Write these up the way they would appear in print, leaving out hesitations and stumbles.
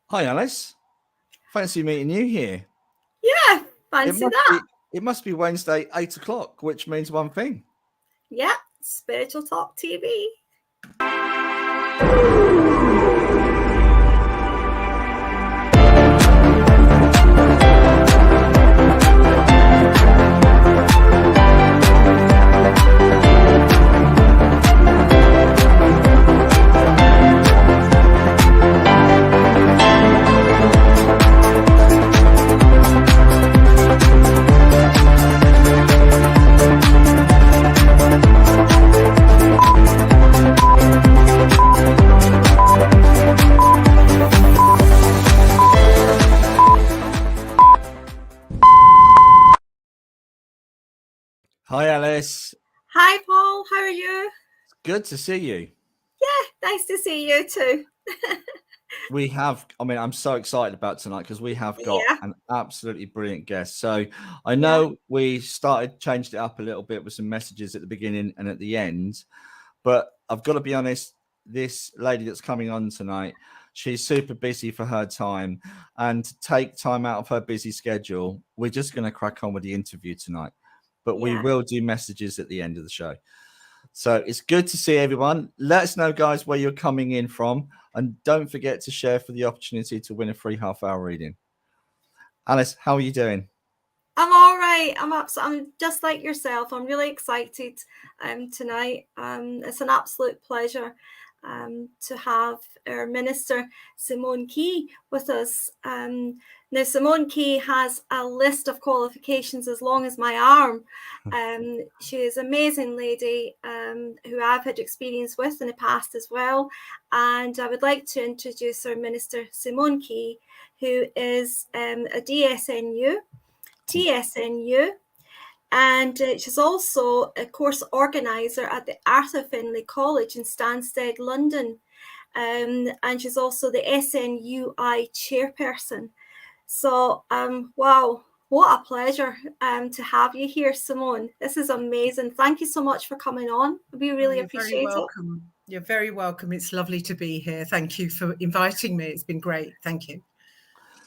Hi, Alice. Fancy meeting you here. Yeah, fancy that. It must be Wednesday, 8 o'clock, which means one thing. Yeah, Spiritual Talk TV. Hi, Alice. Hi, Paul. How are you? It's good to see you. Yeah, nice to see you too. I'm so excited about tonight because we have got an absolutely brilliant guest. So I know we changed it up a little bit with some messages at the beginning and at the end, but I've got to be honest, this lady that's coming on tonight, she's super busy for her time, and to take time out of her busy schedule, we're just going to crack on with the interview tonight, but we will do messages at the end of the show. So it's good to see everyone. Let us know, guys, where you're coming in from. And don't forget to share for the opportunity to win a free half-hour reading. Alice, how are you doing? I'm all right. I'm just like yourself. I'm really excited tonight. It's an absolute pleasure to have our minister, Simone Key, with us. Now, Simone Key has a list of qualifications as long as my arm. She is an amazing lady who I've had experience with in the past as well. And I would like to introduce our minister, Simone Key, who is a DSNU, TSNU, and she's also a course organizer at the Arthur Findlay College in Stansted, London. And she's also the SNUI chairperson. So, wow, what a pleasure to have you here, Simone. This is amazing. Thank you so much for coming on. We really appreciate it. You're very welcome. It's lovely to be here. Thank you for inviting me. It's been great. Thank you.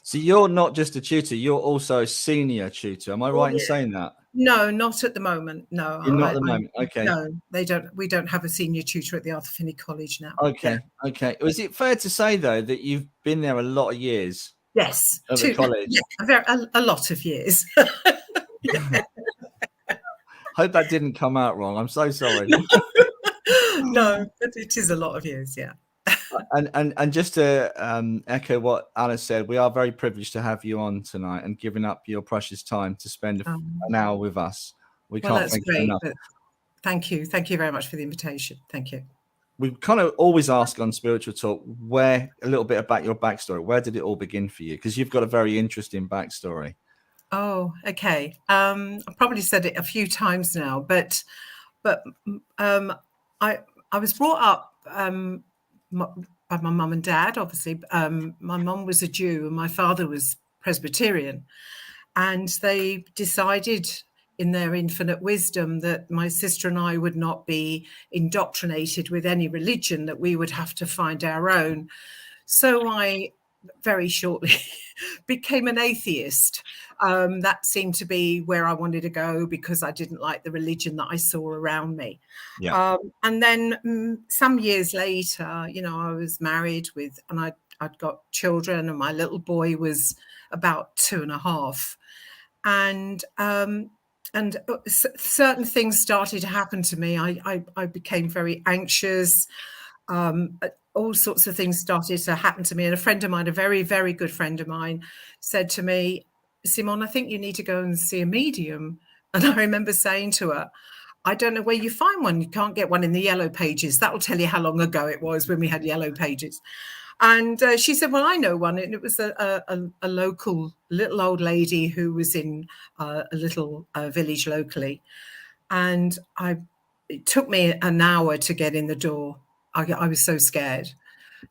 So you're not just a tutor, you're also a senior tutor. Am I right in saying that? No, not at the moment. No. You're not at the moment. Okay. No, they don't. We don't have a senior tutor at the Arthur Findlay College now. Okay. Yeah. Okay. Is it fair to say, though, that you've been there a lot of years? Yes. At the college? Yeah, a lot of years. Hope that didn't come out wrong. I'm so sorry. No, but it is a lot of years, yeah. And just to echo what Alice said, we are very privileged to have you on tonight and giving up your precious time to spend an hour with us. Can't thank you enough. Thank you. Thank you very much for the invitation. Thank you. We kind of always ask on Spiritual Talk a little bit about your backstory. Where did it all begin for you? Because you've got a very interesting backstory. Oh, okay. I've probably said it a few times now, but I was brought up by my mum and dad, obviously. My mum was a Jew and my father was Presbyterian. And they decided in their infinite wisdom that my sister and I would not be indoctrinated with any religion, that we would have to find our own. So I very shortly became an atheist. That seemed to be where I wanted to go because I didn't like the religion that I saw around me. Yeah. And then some years later, I was married and I'd got children, and my little boy was about 2.5. And certain things started to happen to me. I became very anxious. All sorts of things started to happen to me. And a friend of mine, a very, very good friend of mine, said to me, Simone, I think you need to go and see a medium. And I remember saying to her, I don't know where you find one. You can't get one in the yellow pages. That will tell you how long ago it was when we had yellow pages. And she said, well, I know one. And it was a local little old lady who was in a little village locally. And it took me an hour to get in the door. I was so scared.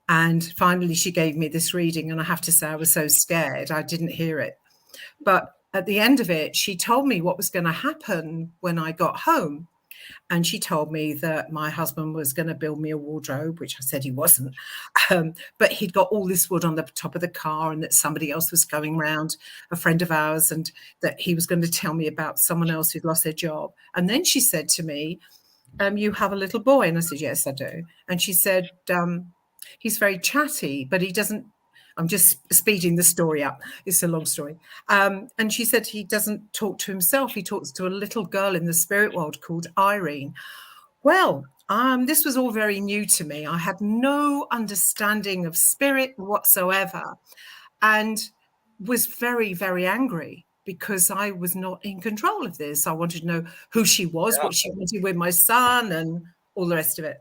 And finally, she gave me this reading. And I have to say, I was so scared. I didn't hear it. But at the end of it, she told me what was going to happen when I got home. And she told me that my husband was going to build me a wardrobe, which I said he wasn't. But he'd got all this wood on the top of the car, and that somebody else was going round, a friend of ours, and that he was going to tell me about someone else who'd lost their job. And then she said to me, you have a little boy? And I said, yes, I do. And she said, he's very chatty, but he doesn't. I'm just speeding the story up. It's a long story. And she said he doesn't talk to himself. He talks to a little girl in the spirit world called Irene. Well, this was all very new to me. I had no understanding of spirit whatsoever, and was very, very angry because I was not in control of this. I wanted to know who she was, what she wanted with my son, and all the rest of it.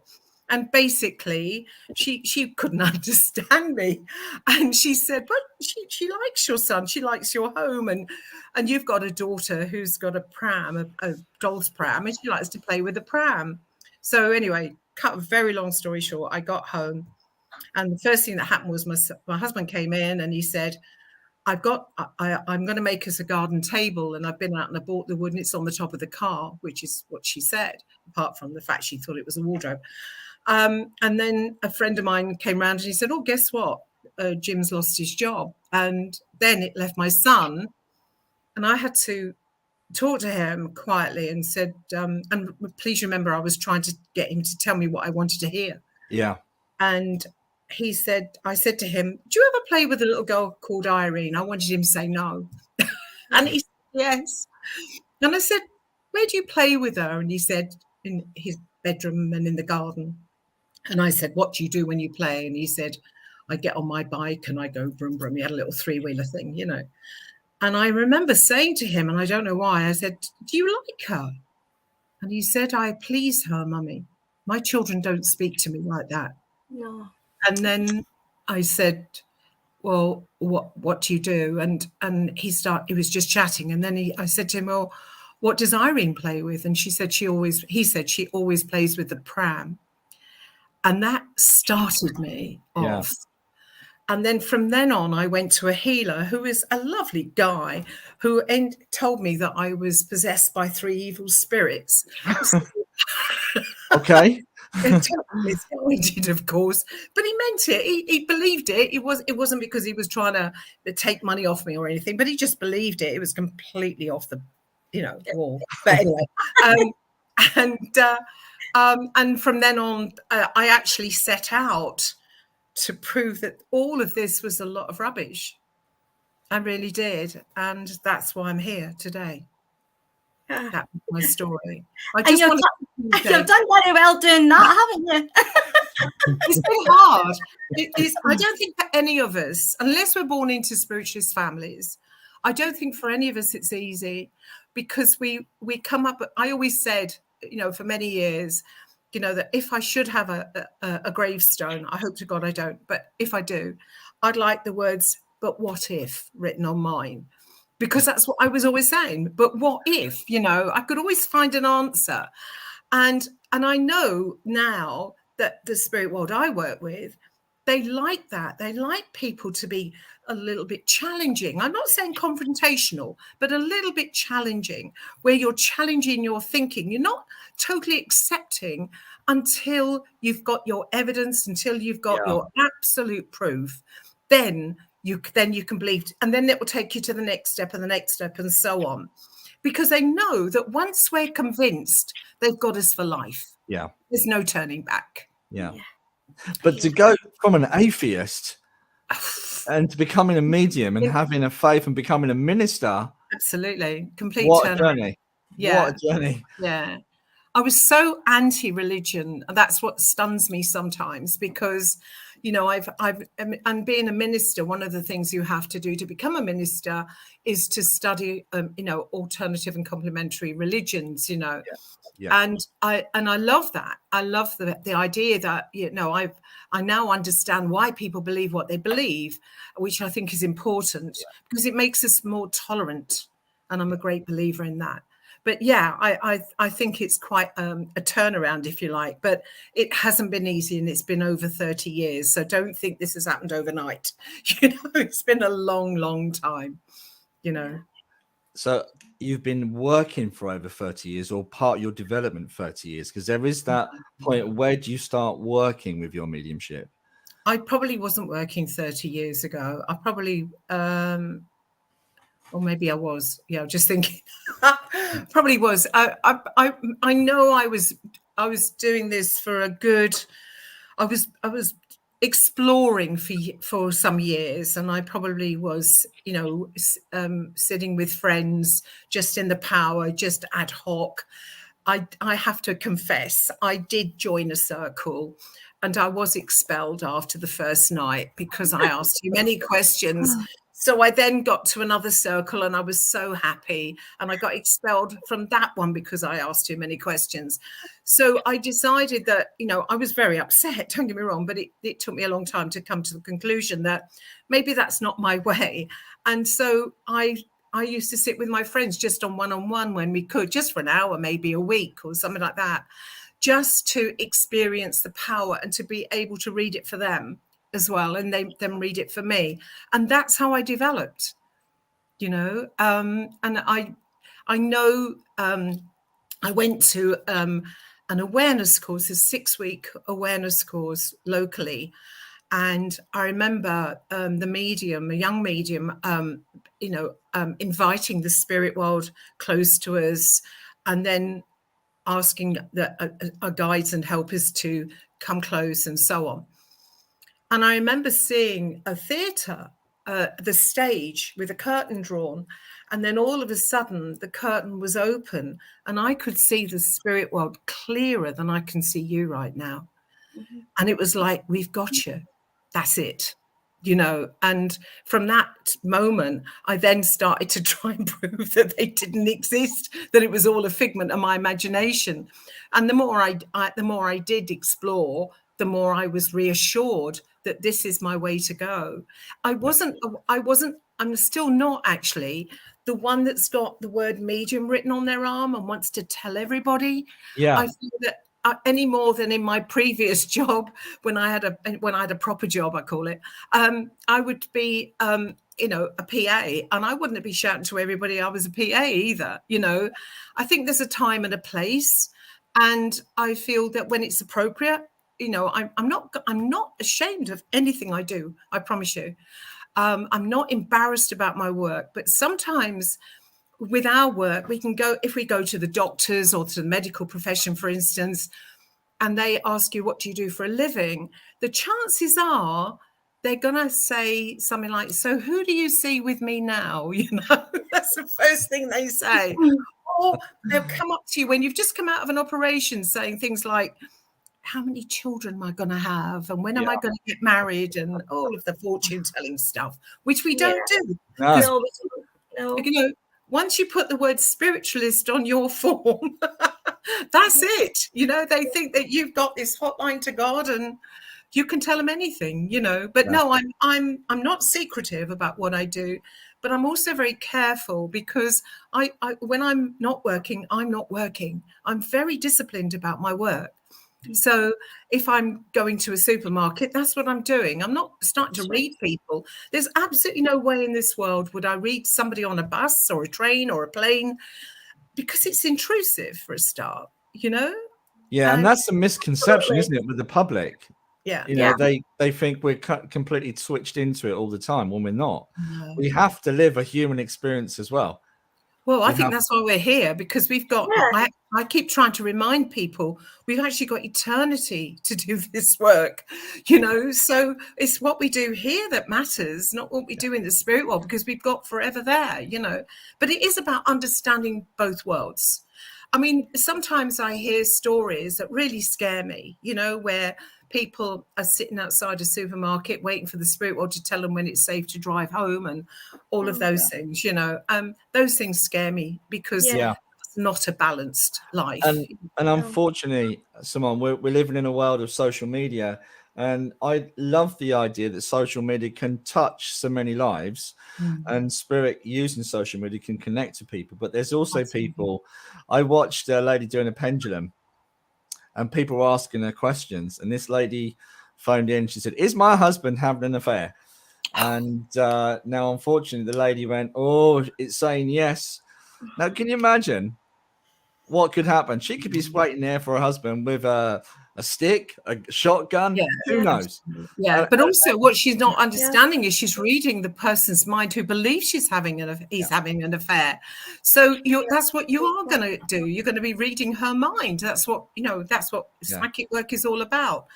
And basically, she couldn't understand me. And she said, well, she likes your son. She likes your home. And you've got a daughter who's got a pram, a doll's pram, and she likes to play with the pram. So anyway, cut a very long story short, I got home. And the first thing that happened was my husband came in and he said, I'm going to make us a garden table. And I've been out and I bought the wood and it's on the top of the car, which is what she said, apart from the fact she thought it was a wardrobe. And then a friend of mine came round and he said, oh, guess what? Jim's lost his job. And then it left my son. And I had to talk to him quietly and said, and please remember, I was trying to get him to tell me what I wanted to hear. Yeah. And I said to him, do you ever play with a little girl called Irene? I wanted him to say no. And he said, yes. And I said, where do you play with her? And he said, in his bedroom and in the garden. And I said, what do you do when you play? And he said, I get on my bike and I go brum brum. He had a little three-wheeler thing, you know. And I remember saying to him, and I don't know why, I said, do you like her? And he said, I please her, Mummy. My children don't speak to me like that. No. And then I said, well, what do you do? And he was just chatting. And then I said to him, well, what does Irene play with? And he said she always plays with the pram. And that started me off. And then from then on, I went to a healer who is a lovely guy who told me that I was possessed by 3 evil spirits. Okay. Disappointed, of course, but he meant it. He believed it. It wasn't because he was trying to take money off me or anything, but he just believed it. It was completely off the, wall. But anyway, and from then on, I actually set out to prove that all of this was a lot of rubbish. I really did, and that's why I'm here today. That's my story. You've done very well doing that, haven't you? It's been hard. I don't think for any of us, unless we're born into spiritualist families, I don't think for any of us it's easy, because we come up. I always said, for many years, that if I should have a gravestone, I hope to God I don't, but if I do, I'd like the words, but what if, written on mine. Because that's what I was always saying. But what if, I could always find an answer. And I know now that the spirit world I work with, they like that. They like people to be a little bit challenging. I'm not saying confrontational, but a little bit challenging, where you're challenging your thinking. You're not totally accepting until you've got your evidence, until you've got your absolute proof. Then you can believe, and then it will take you to the next step and the next step and so on, because they know that once we're convinced, they've got us for life. Yeah, there's no turning back. Yeah. But to go from an atheist and to becoming a medium and having a faith and becoming a minister, absolutely, complete. What a journey! Yeah, what a journey! Yeah. I was so anti-religion, and that's what stuns me sometimes, because, and being a minister, one of the things you have to do to become a minister is to study, alternative and complementary religions, Yeah. And I love that. I love the idea that, I now understand why people believe what they believe, which I think is important, because it makes us more tolerant. And I'm a great believer in that. But yeah, I think it's quite a turnaround, if you like, but it hasn't been easy, and it's been over 30 years. So don't think this has happened overnight. It's been a long, long time, So you've been working for over 30 years or part of your development 30 years? Because there is that point, where do you start working with your mediumship? I probably wasn't working 30 years ago. I probably, or maybe I was. Yeah, just thinking. Probably was. I know I was doing this for a good. I was exploring for some years, and I probably was, sitting with friends, just in the power, just ad hoc. I have to confess, I did join a circle, and I was expelled after the first night because I asked too many questions. So I then got to another circle, and I was so happy, and I got expelled from that one because I asked too many questions. So I decided that, I was very upset, don't get me wrong, but it took me a long time to come to the conclusion that maybe that's not my way. And so I used to sit with my friends just on one-on-one when we could, just for an hour, maybe a week or something like that, just to experience the power and to be able to read it for them as well, and them read it for me. And that's how I developed, and I know I went to an awareness course, a 6-week awareness course locally. And I remember a young medium, inviting the spirit world close to us, and then asking our guides and helpers to come close and so on. And I remember seeing a theatre, the stage with a curtain drawn, and then all of a sudden the curtain was open, and I could see the spirit world clearer than I can see you right now. Mm-hmm. And it was like, we've got you. That's it, and from that moment, I then started to try and prove that they didn't exist, that it was all a figment of my imagination. And the more I did explore, the more I was reassured that this is my way to go. I'm still not actually the one that's got the word medium written on their arm and wants to tell everybody. Yeah. I feel that any more than in my previous job, when I had a proper job, I call it, I would be, a PA, and I wouldn't be shouting to everybody I was a PA either. I think there's a time and a place, and I feel that when it's appropriate, I'm not ashamed of anything I do. I promise you, I'm not embarrassed about my work, but sometimes with our work, if we go to the doctors or to the medical profession, for instance, and they ask you, what do you do for a living? The chances are they're going to say something like, so who do you see with me now? That's the first thing they say. Or they'll come up to you when you've just come out of an operation saying things like, how many children am I going to have? And when am I going to get married? And all of the fortune telling stuff, which we don't do. No. Once you put the word spiritualist on your form, that's it. They think that you've got this hotline to God and you can tell them anything, But no, I'm not secretive about what I do, but I'm also very careful because I when I'm not working, I'm not working. I'm very disciplined about my work. So if I'm going to a supermarket, that's what I'm doing. I'm not starting to read people. There's absolutely no way in this world would I read somebody on a bus or a train or a plane, because it's intrusive for a start, Yeah, and that's a misconception, isn't it, with the public? Yeah. They think we're completely switched into it all the time when we're not. No. We have to live a human experience as well. Well, I think that's why we're here, because we've got, I keep trying to remind people, we've actually got eternity to do this work, so it's what we do here that matters, not what we do in the spirit world, because we've got forever there, but it is about understanding both worlds. I mean, sometimes I hear stories that really scare me, where people are sitting outside a supermarket waiting for the spirit world to tell them when it's safe to drive home and all of those things, those things scare me because it's not a balanced life. And unfortunately, Simone, we're living in a world of social media, and I love the idea that social media can touch so many lives, and spirit using social media can connect to people. But there's also people, I watched a lady doing a pendulum, and people were asking her questions, and this lady phoned in. She said, is my husband having an affair? And now, unfortunately, the lady went, oh, it's saying yes. Now, can you imagine what could happen? She could be waiting there for her husband with a stick, a shotgun. Yeah, who knows? Yeah, but also what she's not understanding is she's reading the person's mind who believes he's having an affair. So that's what you are going to do. You're going to be reading her mind. That's what psychic work is all about.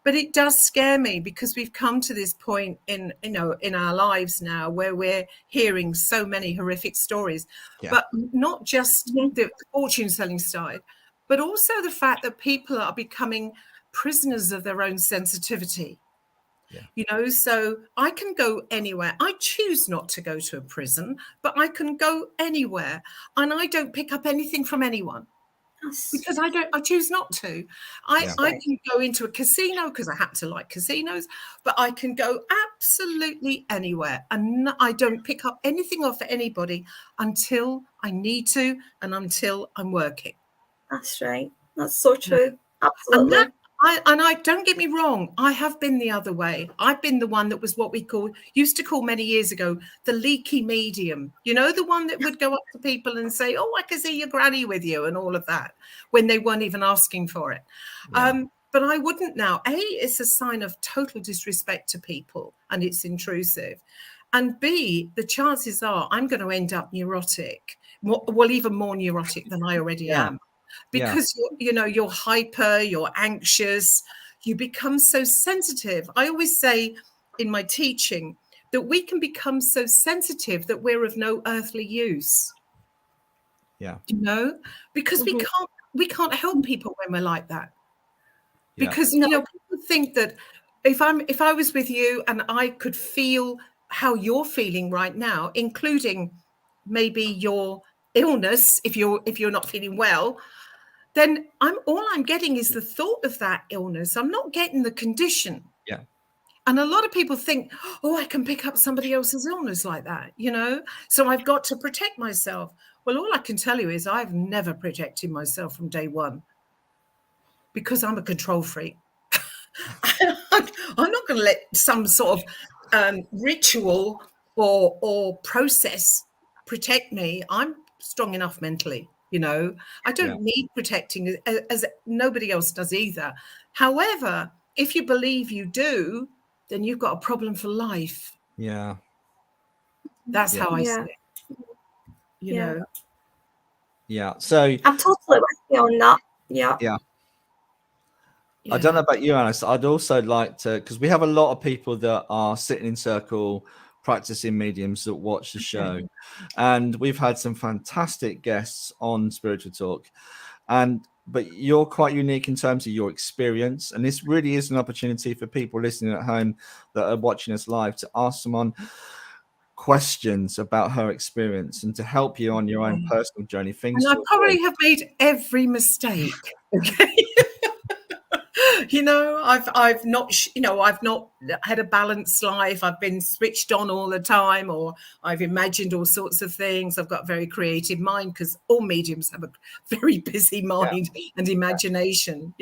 But it does scare me because we've come to this point in our lives now where we're hearing so many horrific stories, but not just the fortune selling side, but also the fact that people are becoming prisoners of their own sensitivity. So I can go anywhere. I choose not to go to a prison, but I can go anywhere, and I don't pick up anything from anyone. Because I choose not to. I can go into a casino because I happen to like casinos, but I can go absolutely anywhere, and I don't pick up anything off anybody until I need to and until I'm working. That's right. That's so true. Absolutely. And I don't get me wrong, I have been the other way. I've been the one that was what we used to call many years ago the leaky medium. The one that would go up to people and say, "Oh, I can see your granny with you," and all of that, when they weren't even asking for it. But I wouldn't now. A, it's a sign of total disrespect to people, and it's intrusive. And B, the chances are I'm going to end up neurotic, even more neurotic than I already am. Because you're hyper, you're anxious, you become so sensitive. I always say in my teaching that we can become so sensitive that we're of no earthly use. Because we can't help people when we're like that. Because people think that if I was with you and I could feel how you're feeling right now, including maybe your illness, if you're not feeling well, then all I'm getting is the thought of that illness. I'm not getting the condition. And a lot of people think, "Oh, I can pick up somebody else's illness like that, so I've got to protect myself." Well, all I can tell you is I've never protected myself from day one because I'm a control freak. I'm not going to let some sort of ritual or process protect me. I'm strong enough mentally. I don't need protecting as nobody else does either. However, if you believe you do, then you've got a problem for life. That's how I see it. So I'm totally with you on that. I don't know about you, Alice. I'd also like to, because we have a lot of people that are sitting in circle practicing mediums that watch the show, and we've had some fantastic guests on Spiritual Talk, but you're quite unique in terms of your experience, and this really is an opportunity for people listening at home that are watching us live to ask someone questions about her experience and to help you on your own personal journey. And I probably have made every mistake. I've not had a balanced life. I've been switched on all the time, or I've imagined all sorts of things. I've got a very creative mind because all mediums have a very busy mind and imagination,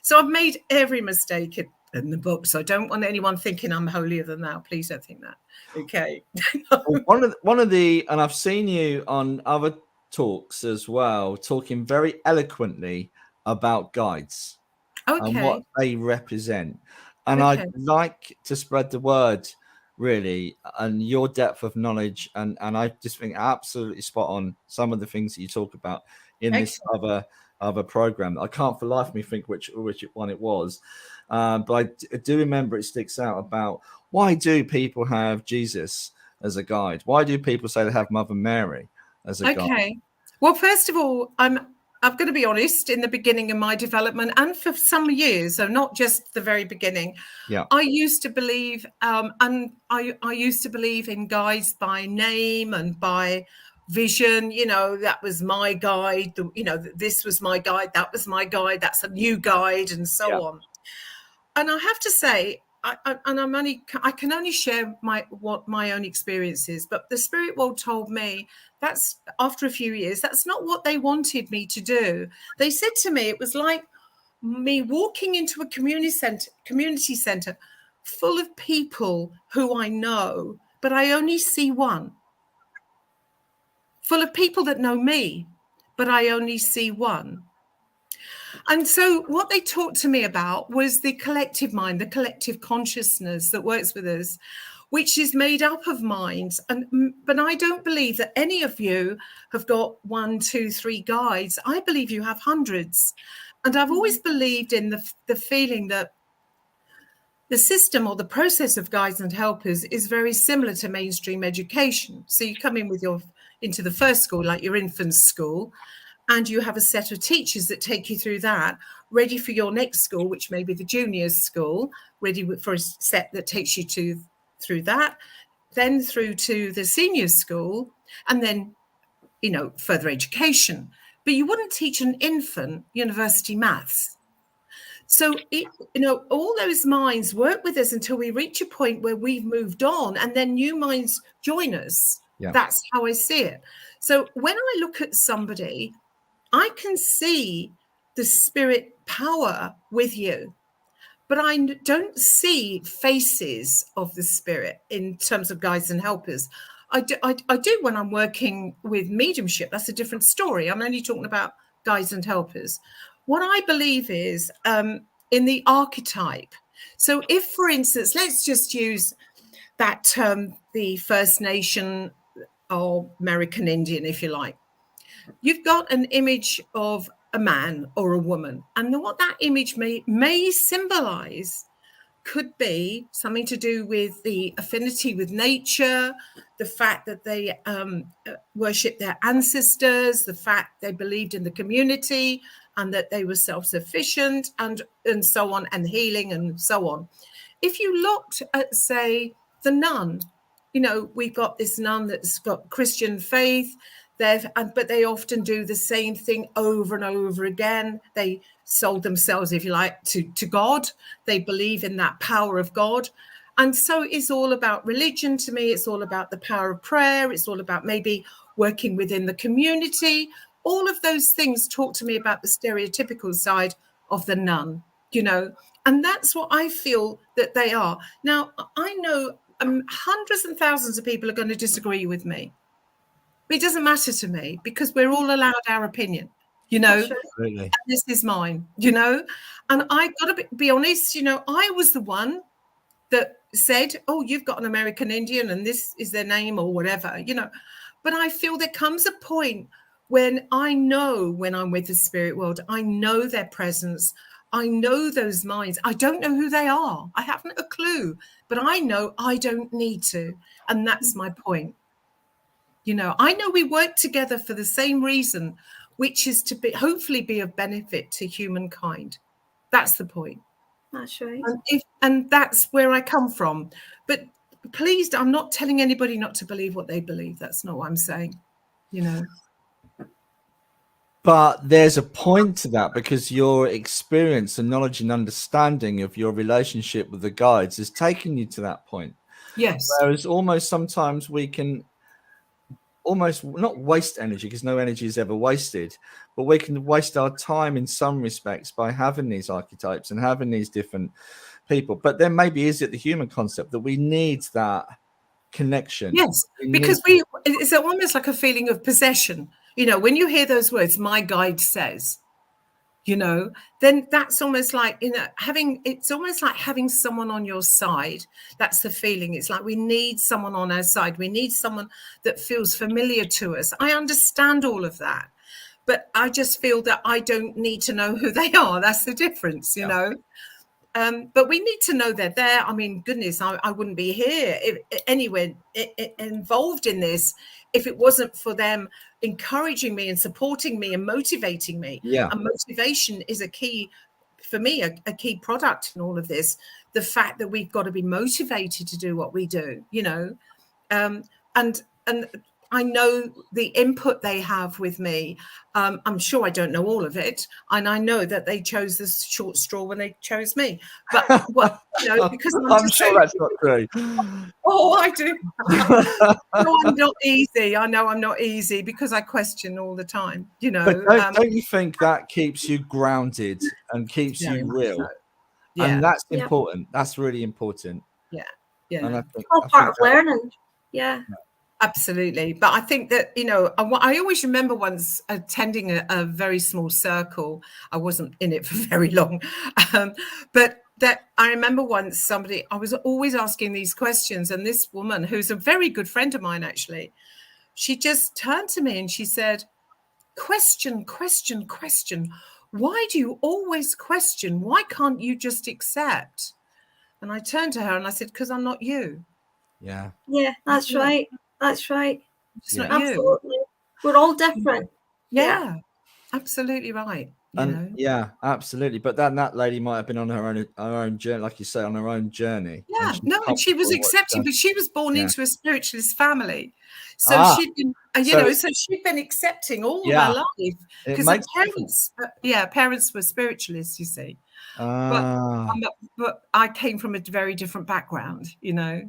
So I've made every mistake in the book. So I don't want anyone thinking I'm holier than thou. Please don't think that. Okay. One of the, and I've seen you on other talks as well, talking very eloquently about guides. And what they represent. And I'd like to spread the word, really, and your depth of knowledge. And I just think absolutely spot on some of the things that you talk about in this other program. I can't for life of me think which one it was. But I do remember it sticks out about why do people have Jesus as a guide? Why do people say they have Mother Mary as a guide? Well, first of all, I'm going to be honest, in the beginning of my development and for some years, so not just the very beginning, I used to believe and I used to believe in guides by name and by vision. That was my guide. This was my guide. That was my guide. That's a new guide, and so on. And I have to say, I can only share my own experiences, but the spirit world told me that's after a few years, that's not what they wanted me to do. They said to me, it was like me walking into a community center full of people who I know, but I only see one. full of people that know me, but I only see one. And so what they talked to me about was the collective mind, the collective consciousness that works with us, which is made up of minds. But I don't believe that any of you have got 1, 2, 3 guides. I believe you have hundreds. And I've always believed in the feeling that the system or the process of guides and helpers is very similar to mainstream education. So you come in into the first school, like your infant's school, and you have a set of teachers that take you through that, ready for your next school, which may be the juniors school, ready for a set that takes you through that, then through to the seniors school, and then, further education. But you wouldn't teach an infant university maths. So, all those minds work with us until we reach a point where we've moved on, and then new minds join us. Yeah. That's how I see it. So when I look at somebody, I can see the spirit power with you, but I don't see faces of the spirit in terms of guides and helpers. I do when I'm working with mediumship. That's a different story. I'm only talking about guides and helpers. What I believe is in the archetype. So if, for instance, let's just use that term, the First Nation or American Indian, if you like. You've got an image of a man or a woman, and what that image may symbolize could be something to do with the affinity with nature, the fact that they worship their ancestors, the fact they believed in the community and that they were self-sufficient, and so on, and healing and so on. If you looked at, say, the nun, we've got this nun that's got Christian faith, but they often do the same thing over and over again. They sold themselves, if you like, to God. They believe in that power of God. And so it's all about religion to me. It's all about the power of prayer. It's all about maybe working within the community. All of those things talk to me about the stereotypical side of the nun, and that's what I feel that they are. Now, I know hundreds and thousands of people are going to disagree with me. It doesn't matter to me because we're all allowed our opinion, Absolutely. And this is mine, and I've got to be honest, I was the one that said, oh, you've got an American Indian and this is their name or whatever, but I feel there comes a point when I know when I'm with the spirit world, I know their presence. I know those minds. I don't know who they are. I haven't a clue, but I know I don't need to. And that's my point. I know we work together for the same reason, which is to hopefully be of benefit to humankind. That's the point. That's right. And that's where I come from. But please, I'm not telling anybody not to believe what they believe. That's not what I'm saying, But there's a point to that, because your experience and knowledge and understanding of your relationship with the guides has taken you to that point. Yes. Whereas almost sometimes we can almost not waste energy, because no energy is ever wasted, but we can waste our time in some respects by having these archetypes and having these different people. But then maybe is it the human concept that we need that connection? Yes, because it's almost like a feeling of possession. When you hear those words, my guide says, then that's almost like, it's almost like having someone on your side. That's the feeling. It's like we need someone on our side. We need someone that feels familiar to us. I understand all of that, but I just feel that I don't need to know who they are. That's the difference, you know. But we need to know they're there. I mean, goodness, I wouldn't be here anywhere involved in this if it wasn't for them encouraging me and supporting me and motivating me. Yeah. And motivation is a key, for me, a key product in all of this. The fact that we've got to be motivated to do what we do, and I know the input they have with me. I'm sure I don't know all of it, and I know that they chose this short straw when they chose me. But because I'm sure that's not true. Oh, I do. No, I'm not easy. I know I'm not easy because I question all the time. But don't you think that keeps you grounded and keeps you real? So. Yeah. And that's important. That's really important. Yeah. And I think all part of learning. Yeah. Absolutely. But I think that, you know, I always remember once attending a very small circle. I wasn't in it for very long. But that I remember once I was always asking these questions, and this woman, who's a very good friend of mine, actually, she just turned to me and she said, question. Why do you always question? Why can't you just accept? And I turned to her and I said, because I'm not you. Yeah. Yeah, that's right. That's right. It's not Absolutely. you. We're all different. Yeah. Absolutely right. You know? Yeah, absolutely. But then that lady might have been on her own journey, like you say, on her own journey. Yeah, and she was accepting, but she was born into a spiritualist family, so she'd been, so she'd been accepting all of her life because her parents, parents were spiritualists, you see. But I came from a very different background, you know.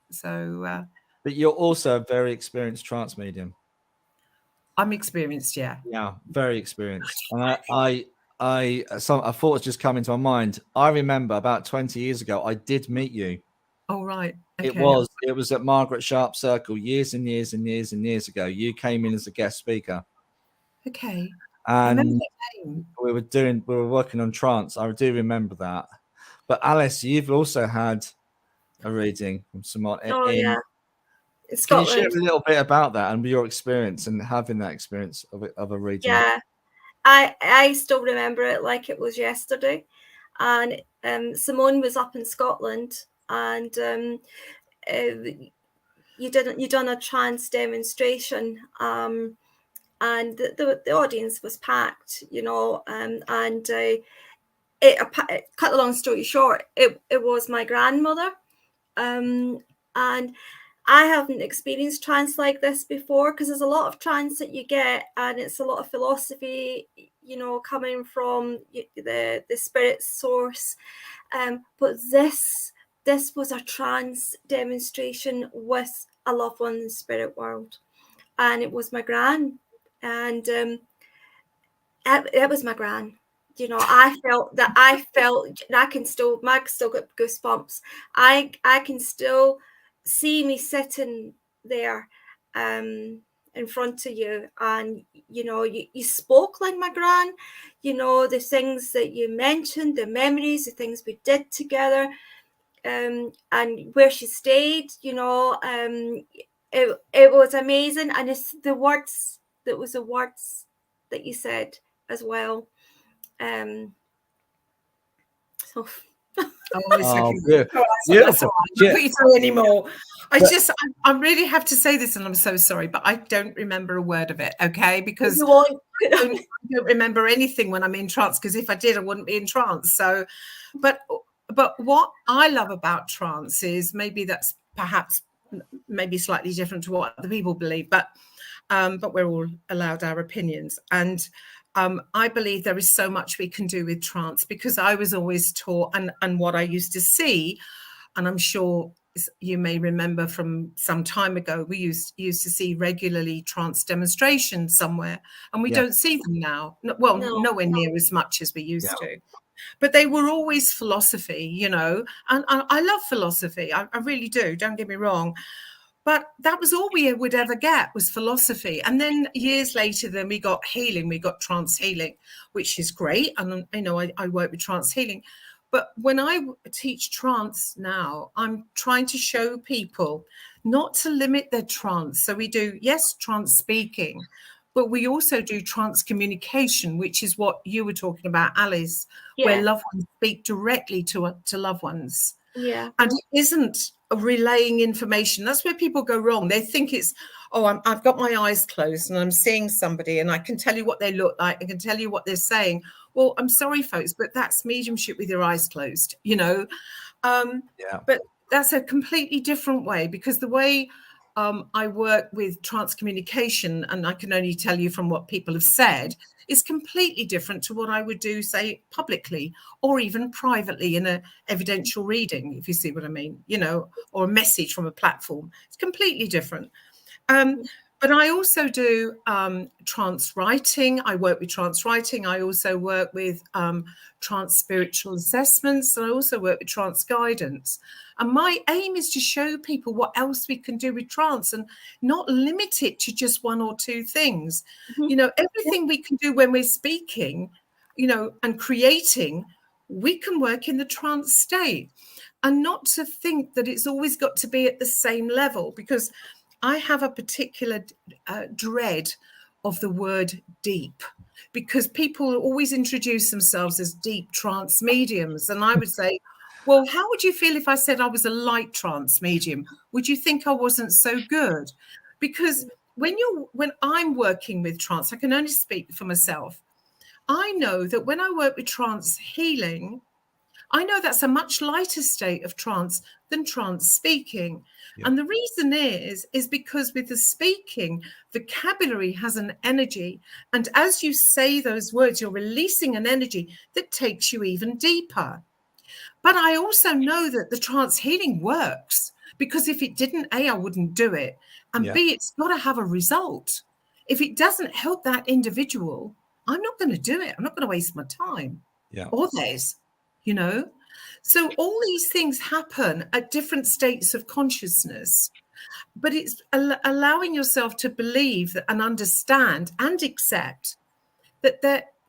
So, but you're also a very experienced trance medium. I'm experienced, yeah. Yeah, very experienced. And a thought has just come into my mind. I remember about 20 years ago, I did meet you. Oh, right. Okay. It was at Margaret Sharp Circle years and years and years and years ago. You came in as a guest speaker. Okay. And we were working on trance. I do remember that. But Alice, you've also had a reading from Simone. Yeah. Can you share a little bit about that and your experience and having that experience of a reading? Yeah, I still remember it like it was yesterday. And Simone was up in Scotland, and you done a trance demonstration, and the audience was packed, you know, and cut the long story short, it was my grandmother, and I haven't experienced trance like this before, because there's a lot of trance that you get, and it's a lot of philosophy, you know, coming from the spirit source. But this was a trance demonstration with a loved one in the spirit world, and it was my gran, and it was my gran. You know, I can still get goosebumps. I can still see me sitting there in front of you, and you know, you spoke like my gran, you know, the things that you mentioned, the memories, the things we did together, and where she stayed, you know, it was amazing. And it's the words that you said as well. So Beautiful. I put you through anymore. I really have to say this, and I'm so sorry, but I don't remember a word of it, okay? Because I don't remember anything when I'm in trance, because if I did, I wouldn't be in trance. So, but what I love about trance is, maybe that's perhaps maybe slightly different to what other people believe, but we're all allowed our opinions. And I believe there is so much we can do with trance, because I was always taught, and what I used to see, and I'm sure you may remember from some time ago, we used to see regularly trance demonstrations somewhere, and we don't see them now. Well, nowhere near as much as we used to. But they were always philosophy, you know, and I love philosophy. I really do. Don't get me wrong. But that was all we would ever get, was philosophy. And then years later, then we got healing. We got trance healing, which is great. And you know, I work with trance healing. But when I teach trance now, I'm trying to show people not to limit their trance. So we do, yes, trance speaking, but we also do trance communication, which is what you were talking about, Alice, where loved ones speak directly to loved ones. Yeah. And it isn't relaying information. That's where people go wrong. They think it's, I've got my eyes closed and I'm seeing somebody and I can tell you what they look like. I can tell you what they're saying. Well, I'm sorry, folks, but that's mediumship with your eyes closed, you know. But that's a completely different way, because the way I work with trance communication, and I can only tell you from what people have said, is completely different to what I would do, say, publicly or even privately in an evidential reading, if you see what I mean, you know, or a message from a platform. It's completely different. But I also do trance writing. I work with trance writing. I also work with trance spiritual assessments. And I also work with trance guidance. And my aim is to show people what else we can do with trance and not limit it to just one or two things. You know, everything we can do when we're speaking, you know, and creating, we can work in the trance state. And not to think that it's always got to be at the same level, because I have a particular dread of the word deep, because people always introduce themselves as deep trance mediums. And I would say, well, how would you feel if I said I was a light trance medium? Would you think I wasn't so good? Because when I'm working with trance, I can only speak for myself. I know that when I work with trance healing, I know that's a much lighter state of trance than trance speaking. Yeah. And the reason is because with the speaking, vocabulary has an energy. And as you say those words, you're releasing an energy that takes you even deeper. But I also know that the trance healing works, because if it didn't, A, I wouldn't do it. And B, it's got to have a result. If it doesn't help that individual, I'm not going to do it. I'm not going to waste my time or theirs. You know, so all these things happen at different states of consciousness, but it's allowing yourself to believe that and understand and accept that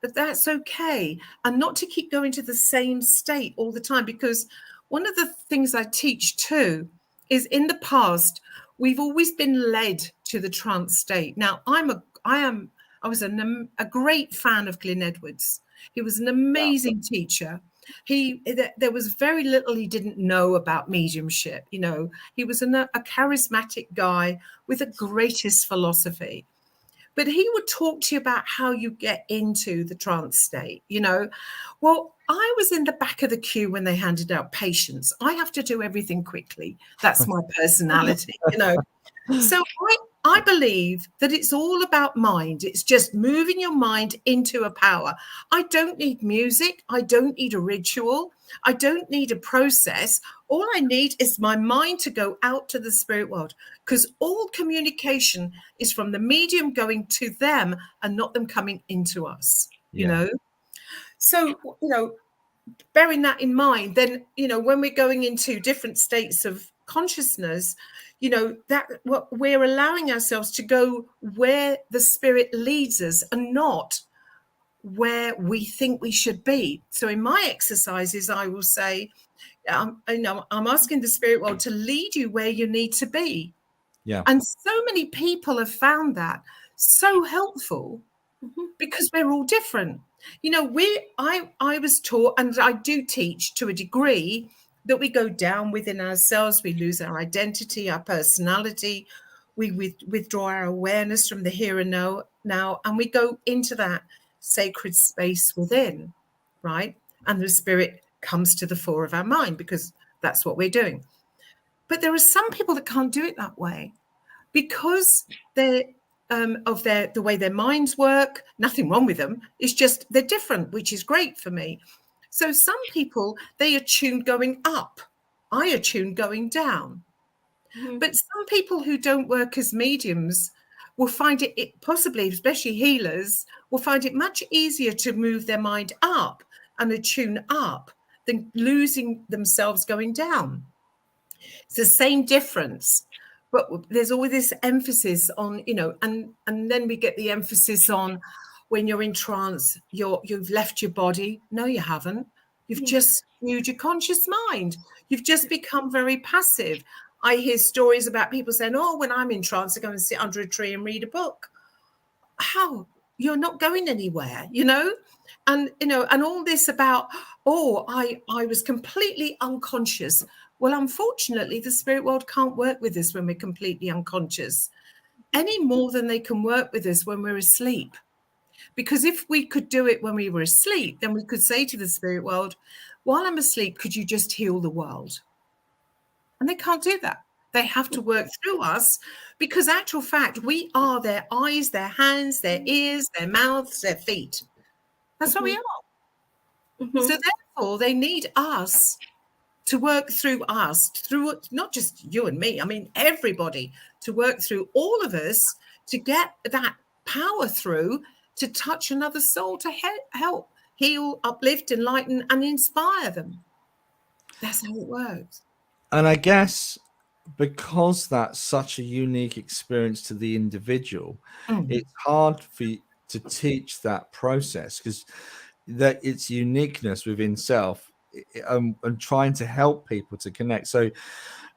that's okay, and not to keep going to the same state all the time. Because one of the things I teach too is, in the past, we've always been led to the trance state. Now, I was a great fan of Glyn Edwards. He was an amazing teacher. There was very little he didn't know about mediumship. You know, he was a charismatic guy with the greatest philosophy. But he would talk to you about how you get into the trance state. You know, well, I was in the back of the queue when they handed out patients. I have to do everything quickly. That's my personality, you know. So I believe that it's all about mind. It's just moving your mind into a power. I don't need music. I don't need a ritual. I don't need a process. All I need is my mind to go out to the spirit world, because all communication is from the medium going to them and not them coming into us, you know. So, you know, bearing that in mind, then, you know, when we're going into different states of consciousness, you know, that what we're allowing ourselves to go where the spirit leads us and not where we think we should be. So in my exercises, I will say, you know, I'm asking the spirit world to lead you where you need to be. Yeah. And so many people have found that so helpful, because we're all different. You know, I was taught, and I do teach to a degree, that we go down within ourselves, we lose our identity, our personality, we withdraw our awareness from the here and now, and we go into that sacred space within, right? And the spirit comes to the fore of our mind, because that's what we're doing. But there are some people that can't do it that way, because they're the way their minds work. Nothing wrong with them. It's just they're different, which is great for me. So some people, they attune going up. I attune going down. But some people who don't work as mediums will find it possibly, especially healers, will find it much easier to move their mind up and attune up than losing themselves going down. It's the same difference. But there's always this emphasis on, you know, and then we get the emphasis on, when you're in trance, you've left your body. No, you haven't. You've just skewed your conscious mind. You've just become very passive. I hear stories about people saying, oh, when I'm in trance, I go and sit under a tree and read a book. How? You're not going anywhere, you know? And, you know, and all this about, oh, I was completely unconscious. Well, unfortunately, the spirit world can't work with us when we're completely unconscious, any more than they can work with us when we're asleep. Because if we could do it when we were asleep, then we could say to the spirit world, while I'm asleep, could you just heal the world? And they can't do that. They have to work through us, because actual fact, we are their eyes, their hands, their ears, their mouths, their feet. That's what we are. So therefore, they need us to work through us, through not just you and me, I mean, everybody, to work through all of us to get that power through to touch another soul, to help heal, uplift, enlighten, and inspire them. That's how it works. And I guess because that's such a unique experience to the individual, it's hard for you to teach that process, because that its uniqueness within self, and trying to help people to connect. So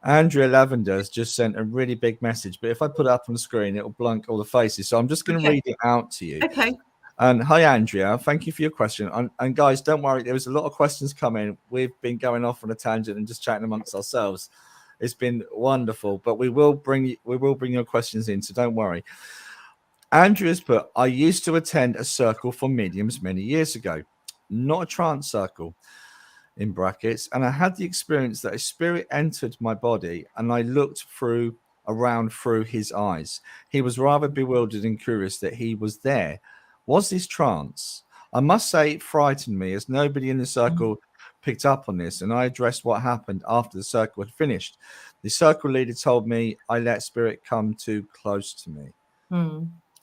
Andrea Lavender has just sent a really big message, but if I put it up on the screen, it'll blank all the faces. So I'm just going to read it out to you. Okay. And hi, Andrea. Thank you for your question. And guys, don't worry. There was a lot of questions coming. We've been going off on a tangent and just chatting amongst ourselves. It's been wonderful, but we will bring your questions in, so don't worry. Andrea's put, I used to attend a circle for mediums many years ago, not a trance circle, in brackets, and I had the experience that a spirit entered my body and I looked around through his eyes. He was rather bewildered and curious that he was there. Was this trance? I must say it frightened me, as nobody in the circle picked up on this, and I addressed what happened after the circle had finished. The circle leader told me I let spirit come too close to me.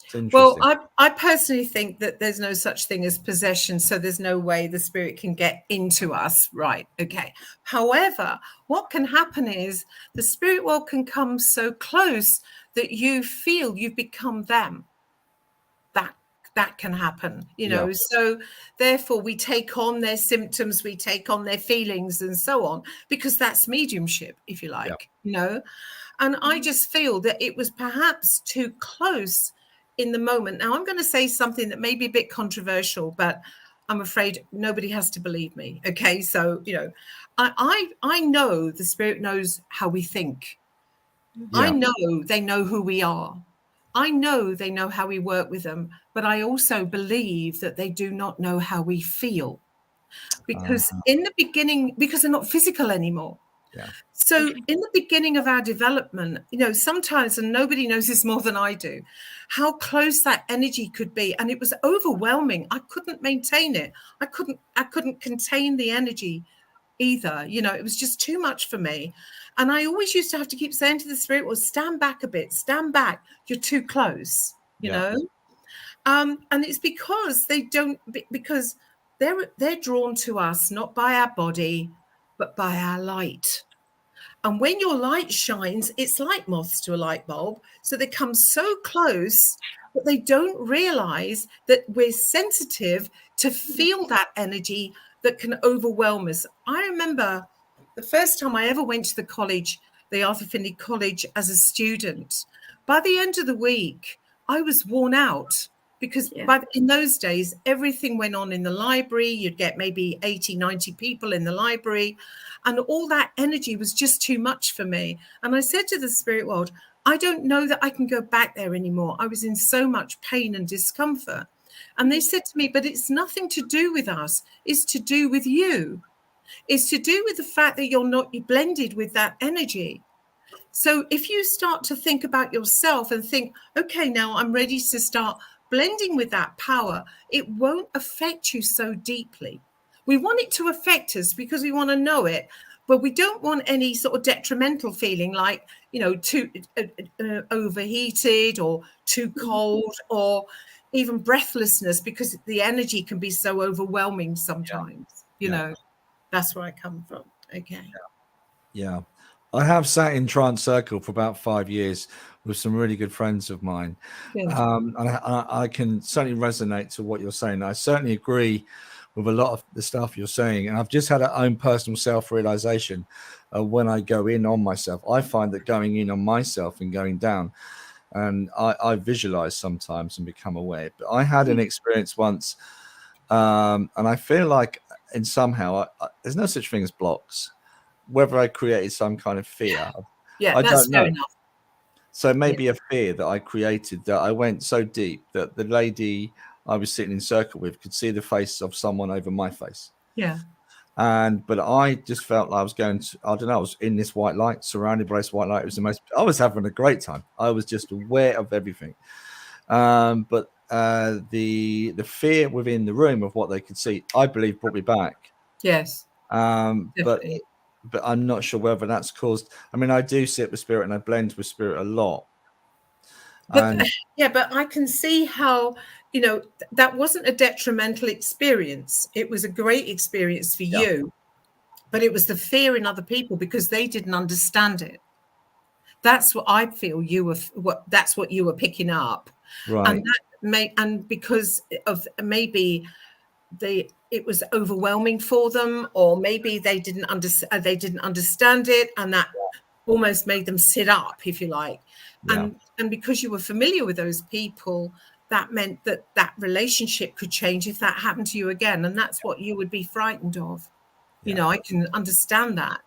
It's interesting. Well, I personally think that there's no such thing as possession, so there's no way the spirit can get into us. Right. Okay. However, what can happen is the spirit world can come so close that you feel you've become them. That can happen, you know. So therefore we take on their symptoms, we take on their feelings and so on, because that's mediumship, if you like, you know. And I just feel that it was perhaps too close in the moment. Now I'm going to say something that may be a bit controversial, but I'm afraid nobody has to believe me. Okay. So, you know, I know the spirit knows how we think. I know they know who we are. I know they know how we work with them, but I also believe that they do not know how we feel, because in the beginning, because they're not physical anymore. So in the beginning of our development, you know, sometimes, and nobody knows this more than I do, how close that energy could be. And it was overwhelming. I couldn't maintain it. I couldn't contain the energy either. You know, it was just too much for me. And I always used to have to keep saying to the spirit, well, stand back a bit, stand back. You're too close, you know? And it's because because they're drawn to us, not by our body, but by our light. And when your light shines, it's like moths to a light bulb. So they come so close that they don't realize that we're sensitive to feel that energy that can overwhelm us. I remember the first time I ever went to the college, the Arthur Findlay College, as a student. By the end of the week, I was worn out, because in those days, everything went on in the library. You'd get maybe 80, 90 people in the library, and all that energy was just too much for me. And I said to the spirit world, I don't know that I can go back there anymore. I was in so much pain and discomfort. And they said to me, but it's nothing to do with us. It's to do with you. It's to do with the fact that you're not blended with that energy. So if you start to think about yourself and think, okay, now I'm ready to start blending with that power, it won't affect you so deeply. We want it to affect us because we want to know it, but we don't want any sort of detrimental feeling like, you know, too overheated or too cold, or even breathlessness, because the energy can be so overwhelming sometimes, you know. That's where I come from. Okay. Yeah. I have sat in trance circle for about 5 years with some really good friends of mine. And I can certainly resonate to what you're saying. I certainly agree with a lot of the stuff you're saying. And I've just had our own personal self-realization when I go in on myself. I find that going in on myself and going down, and I visualize sometimes and become aware. But I had an experience once, and I feel like in somehow there's no such thing as blocks. Whether I created some kind of fear, I don't know. So maybe a fear that I created, that I went so deep that the lady I was sitting in circle with could see the face of someone over my face. But I just felt like I was going to, I don't know, I was in this white light, surrounded by this white light. It was the most, I was having a great time. I was just aware of everything. But the fear within the room of what they could see, I believe, brought me back. But I'm not sure whether that's caused. I mean, I do sit with spirit and I blend with spirit a lot. But but I can see how, you know, that wasn't a detrimental experience. It was a great experience for you, but it was the fear in other people because they didn't understand it. That's what I feel that's what you were picking up. Right. And because of maybe it was overwhelming for them, or maybe they didn't understand it, and that almost made them sit up, if you like. And because you were familiar with those people, that meant that relationship could change if that happened to you again, and that's what you would be frightened of. You know, I can understand that.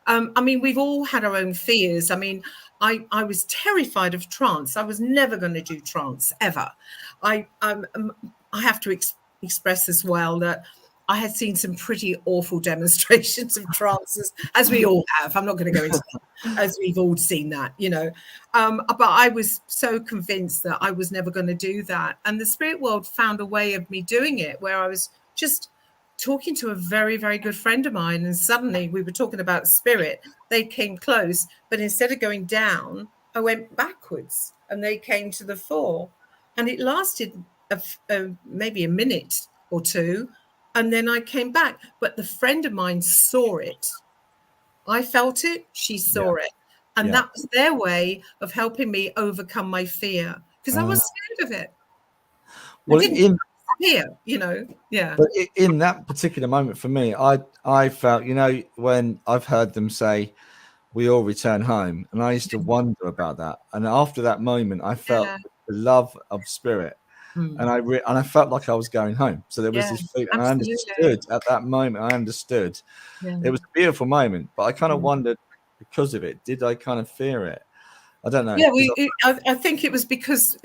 I mean, we've all had our own fears. I mean, I was terrified of trance. I was never going to do trance ever. I have to express as well that I had seen some pretty awful demonstrations of trances, as we all have. I'm not going to go into that, as we've all seen that, you know. But I was so convinced that I was never going to do that. And the spirit world found a way of me doing it, where I was just talking to a very, very good friend of mine, and suddenly we were talking about spirit. They came close, but instead of going down, I went backwards, and they came to the fore, and it lasted maybe a minute or two, and then I came back. But the friend of mine saw it. I felt it, she saw it, and that was their way of helping me overcome my fear, because I was scared of it. Well, here, you know, But in that particular moment for me, I felt, you know, when I've heard them say, "We all return home," and I used to wonder about that. And after that moment, I felt the love of spirit, and I felt like I was going home. So there was this feeling, and I understood at that moment. I understood. It was a beautiful moment, but I kind of wondered, because of it, did I kind of fear it? I don't know. Yeah, I think it was because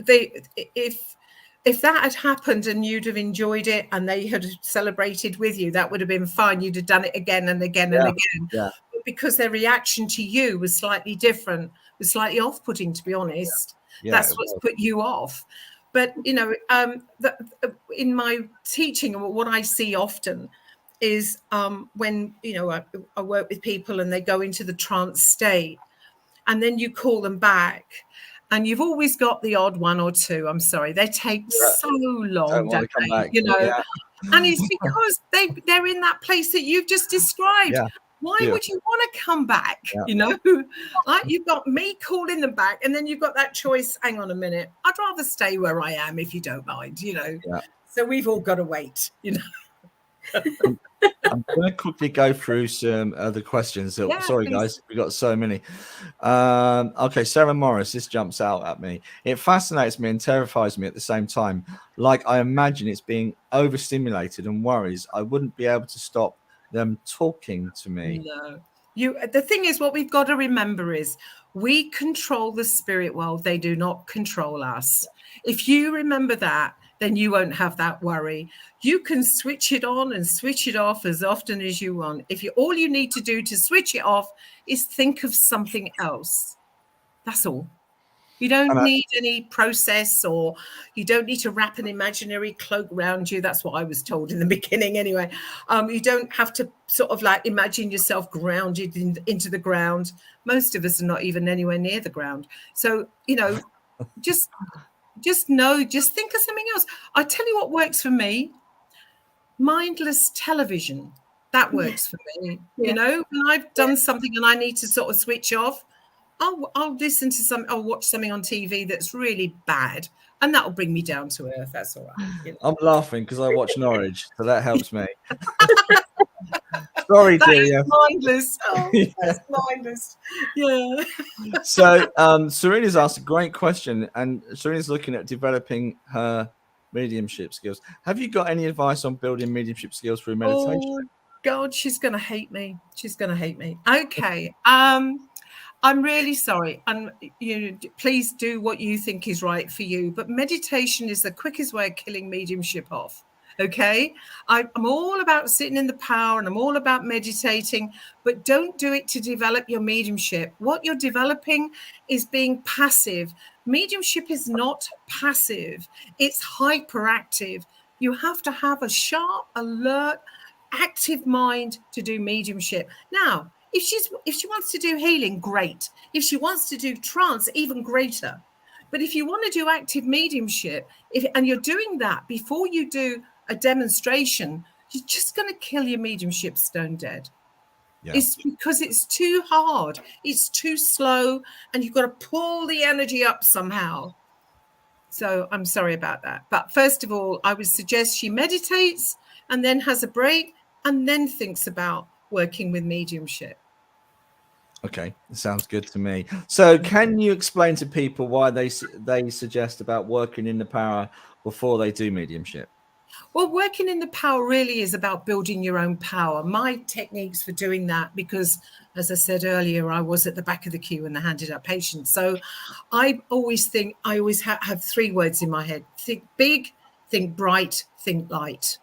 if that had happened and you'd have enjoyed it and they had celebrated with you, that would have been fine. You'd have done it again and again and again. Yeah. But because their reaction to you was slightly different, was slightly off-putting, to be honest. That's what's put you off. But, you know, in my teaching, what I see often is when, you know, I work with people and they go into the trance state, and then you call them back, and you've always got the odd one or two. I'm sorry, they take so long, don't they? Back, you know, and it's because they're in that place that you've just described. Why would you want to come back? You know, like you've got me calling them back, and then you've got that choice. Hang on a minute, I'd rather stay where I am if you don't mind. You know, so we've all got to wait. You know. I'm going to quickly go through some other questions. Sorry, guys, we got so many. Okay, Sarah Morris, this jumps out at me. It fascinates me and terrifies me at the same time. Like, I imagine it's being overstimulated and worries I wouldn't be able to stop them talking to me. No. The thing is, what we've got to remember is we control the spirit world. They do not control us. If you remember that, then you won't have that worry. You can switch it on and switch it off as often as you want. All you need to do to switch it off is think of something else. That's all. You don't need any process, or you don't need to wrap an imaginary cloak around you. That's what I was told in the beginning anyway. You don't have to sort of like imagine yourself grounded into the ground. Most of us are not even anywhere near the ground. So, you know, just think of something else. I tell you what works for me. Mindless television. That works for me. You know, when I've done something and I need to sort of switch off, I'll listen to I'll watch something on TV that's really bad, and that'll bring me down to earth. That's all right. You know? I'm laughing because I watch Norwich, so that helps me. Sorry, dear. Mindless. Oh, that's mindless. Yeah. So, Serena's asked a great question, and Serena's looking at developing her mediumship skills. Have you got any advice on building mediumship skills through meditation? Oh, God, she's going to hate me. She's going to hate me. Okay. I'm really sorry. And please do what you think is right for you. But meditation is the quickest way of killing mediumship off. Okay, I'm all about sitting in the power, and I'm all about meditating, but don't do it to develop your mediumship. What you're developing is being passive. Mediumship is not passive. It's hyperactive. You have to have a sharp, alert, active mind to do mediumship. Now, if she wants to do healing, great. If she wants to do trance, even greater. But if you want to do active mediumship, and you're doing that before you do a demonstration, you're just going to kill your mediumship stone dead. Yeah. It's because it's too hard. It's too slow, and you've got to pull the energy up somehow. So I'm sorry about that. But first of all, I would suggest she meditates and then has a break and then thinks about working with mediumship. Okay, sounds good to me. So can you explain to people why they suggest about working in the power before they do mediumship? Well, working in the power really is about building your own power. My techniques for doing that, because as I said earlier, I was at the back of the queue and I handed out patients. So I always have three words in my head: think big, think bright, think light.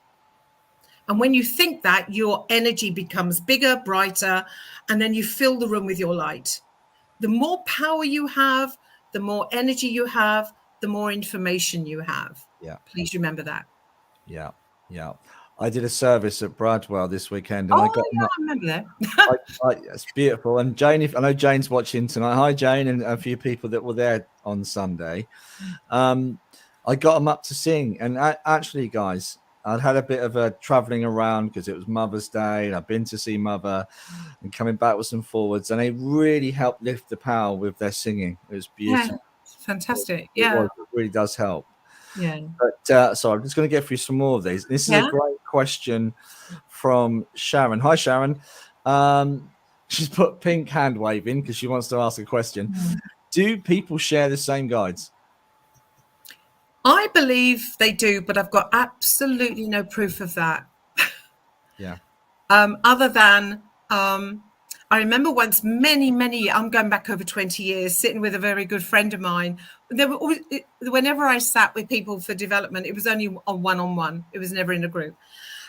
And when you think that, your energy becomes bigger, brighter, and then you fill the room with your light. The more power you have, the more energy you have, the more information you have. Yeah. Please remember that. Yeah. Yeah. I did a service at Bradwell this weekend, and I remember that. It's beautiful. And Jane, I know Jane's watching tonight. Hi, Jane, and a few people that were there on Sunday. I got them up to sing, and actually, guys, I'd had a bit of a traveling around because it was Mother's Day, and I've been to see Mother, and coming back with some forwards, and they really helped lift the power with their singing. It was beautiful. Yeah, fantastic. It really does help. Yeah. But so I'm just going to get through some more of these. This is a great question from Sharon. Hi, Sharon. She's put pink hand waving because she wants to ask a question. Do people share the same guides? I believe they do, but I've got absolutely no proof of that. Yeah. Other than I remember once, I'm going back over 20 years, sitting with a very good friend of mine. There were always, whenever I sat with people for development, it was only a one-on-one. It was never in a group.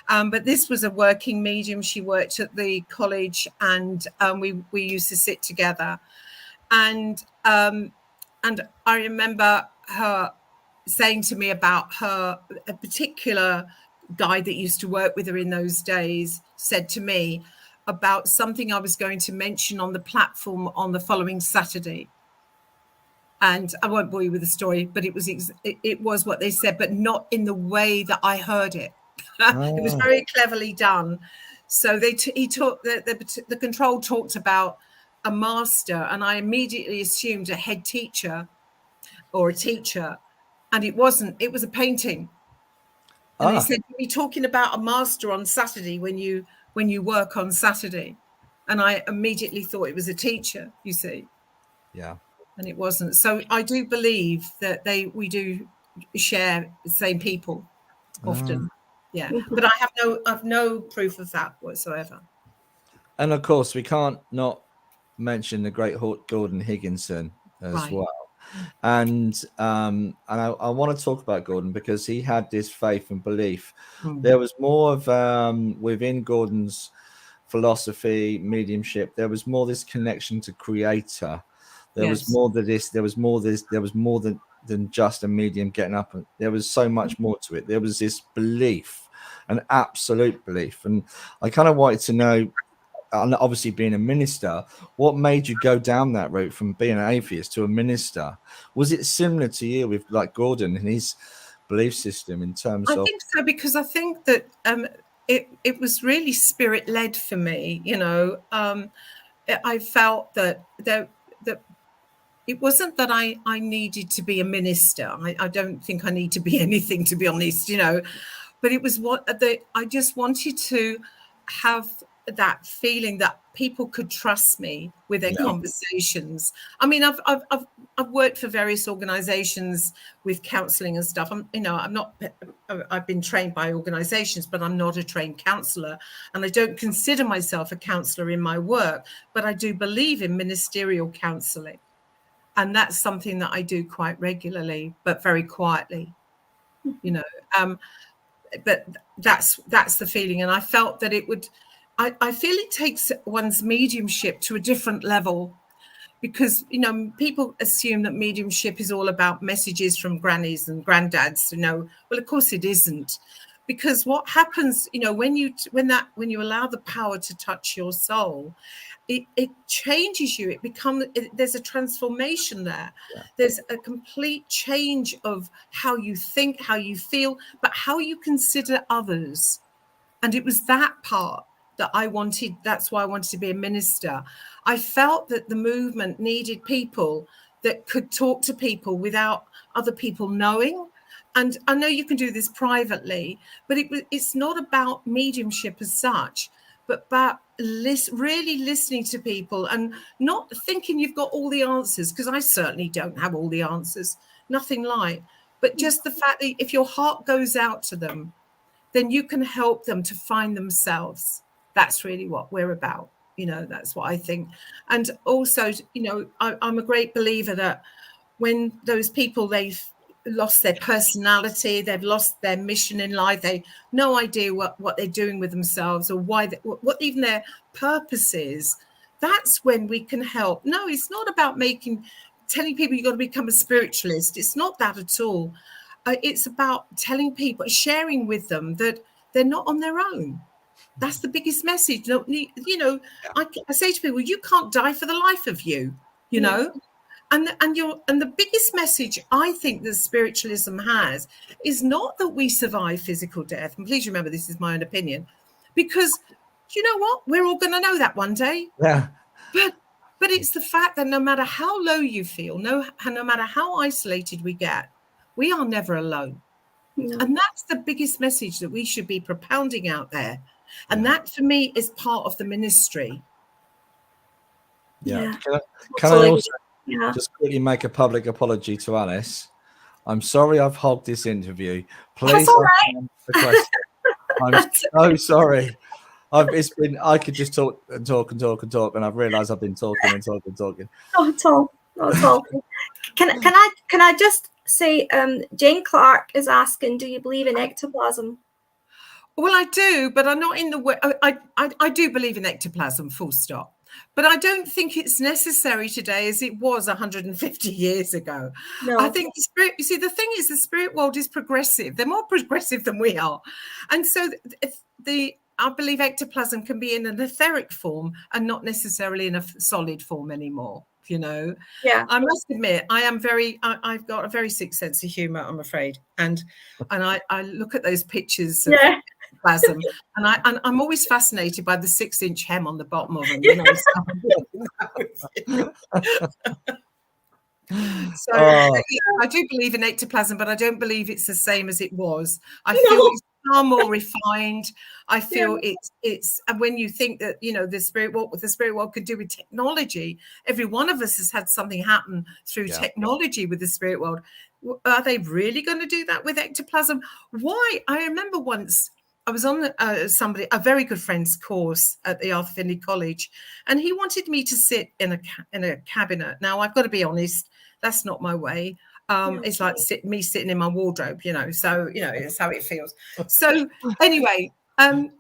But this was a working medium. She worked at the college, and we used to sit together. And I remember her saying to me about a particular guy that used to work with her in those days said to me about something I was going to mention on the platform on the following Saturday. And I won't bore you with the story, but it was what they said, but not in the way that I heard it. It was very cleverly done. So the control talked about a master, and I immediately assumed a head teacher or a teacher, and it wasn't. It was a painting. And they said, "You're talking about a master on Saturday when you work on Saturday," and I immediately thought it was a teacher. You see, yeah, and it wasn't. So I do believe that we do share the same people often. Yeah, but I have no proof of that whatsoever. And of course, we can't not mention the great Gordon Higginson as well. And I want to talk about Gordon because he had this faith and belief. There was more of within Gordon's philosophy, mediumship. There was more this connection to Creator. There was more than this. There was more than just a medium getting up. And there was so much more to it. There was this belief, an absolute belief. And I kind of wanted to know, and obviously being a minister, what made you go down that route from being an atheist to a minister? Was it similar to you with like Gordon and his belief system in terms of? I think so, because I think that it was really spirit led for me. You know, I felt that it wasn't that I needed to be a minister. I don't think I need to be anything, to be honest. You know, but it was I just wanted to have that feeling that people could trust me with their conversations. I mean, I've worked for various organizations with counseling and stuff. I've been trained by organizations, but I'm not a trained counselor, and I don't consider myself a counselor in my work, but I do believe in ministerial counseling, and that's something that I do quite regularly, but very quietly, you know. But that's the feeling, and I felt that it would. I feel it takes one's mediumship to a different level, because, you know, people assume that mediumship is all about messages from grannies and granddads. You know, well, of course it isn't, because what happens, you know, when you allow the power to touch your soul, it changes you. There's a transformation there. Yeah. There's a complete change of how you think, how you feel, but how you consider others. And it was that part that I wanted. That's why I wanted to be a minister. I felt that the movement needed people that could talk to people without other people knowing. And I know you can do this privately, but it's not about mediumship as such, but about really listening to people and not thinking you've got all the answers, because I certainly don't have all the answers, nothing like, but just the fact that if your heart goes out to them, then you can help them to find themselves. That's really what we're about. That's what I think. And also, I'm a great believer that when those people, they've lost their personality, they've lost their mission in life, they no idea what they're doing with themselves or why, what even their purpose is, that's when we can help. No, it's not about telling people you've got to become a spiritualist. It's not that at all. It's about telling people, sharing with them that they're not on their own. That's the biggest message. I say to people, you can't die for the life of you, know. And the biggest message I think that spiritualism has is not that we survive physical death. And please remember, this is my own opinion, because you know what? We're all going to know that one day. Yeah. But it's the fact that no matter how low you feel, no matter how isolated we get, we are never alone. No. And that's the biggest message that we should be propounding out there. And that, for me, is part of the ministry. Yeah. Can I also just quickly make a public apology to Alice? I'm sorry I've hogged this interview. Please. That's all right. I'm so sorry. I could just talk, and I've realised I've been talking. Not at all. Can I just say, Jane Clark is asking, do you believe in ectoplasm? Well, I do, but I'm not in the way. I do believe in ectoplasm, full stop. But I don't think it's necessary today as it was 150 years ago. No. I think the thing is, the spirit world is progressive. They're more progressive than we are. And so I believe ectoplasm can be in an etheric form and not necessarily in a solid form anymore. Yeah. I must admit, I've got a very sick sense of humor, I'm afraid. And I look at those pictures of ectoplasm, and I'm always fascinated by the 6-inch hem on the bottom of them. So I do believe in ectoplasm, but I don't believe it's the same as it was. I feel it's far more refined. I feel it's and when you think that the spirit world could do with technology, every one of us has had something happen through technology with the spirit world. Are they really going to do that with ectoplasm? Why? I remember once I was on a very good friend's course at the Arthur Findlay College, and he wanted me to sit in a cabinet. Now, I've got to be honest, that's not my way. It's like me sitting in my wardrobe, so, it's how it feels. So anyway, as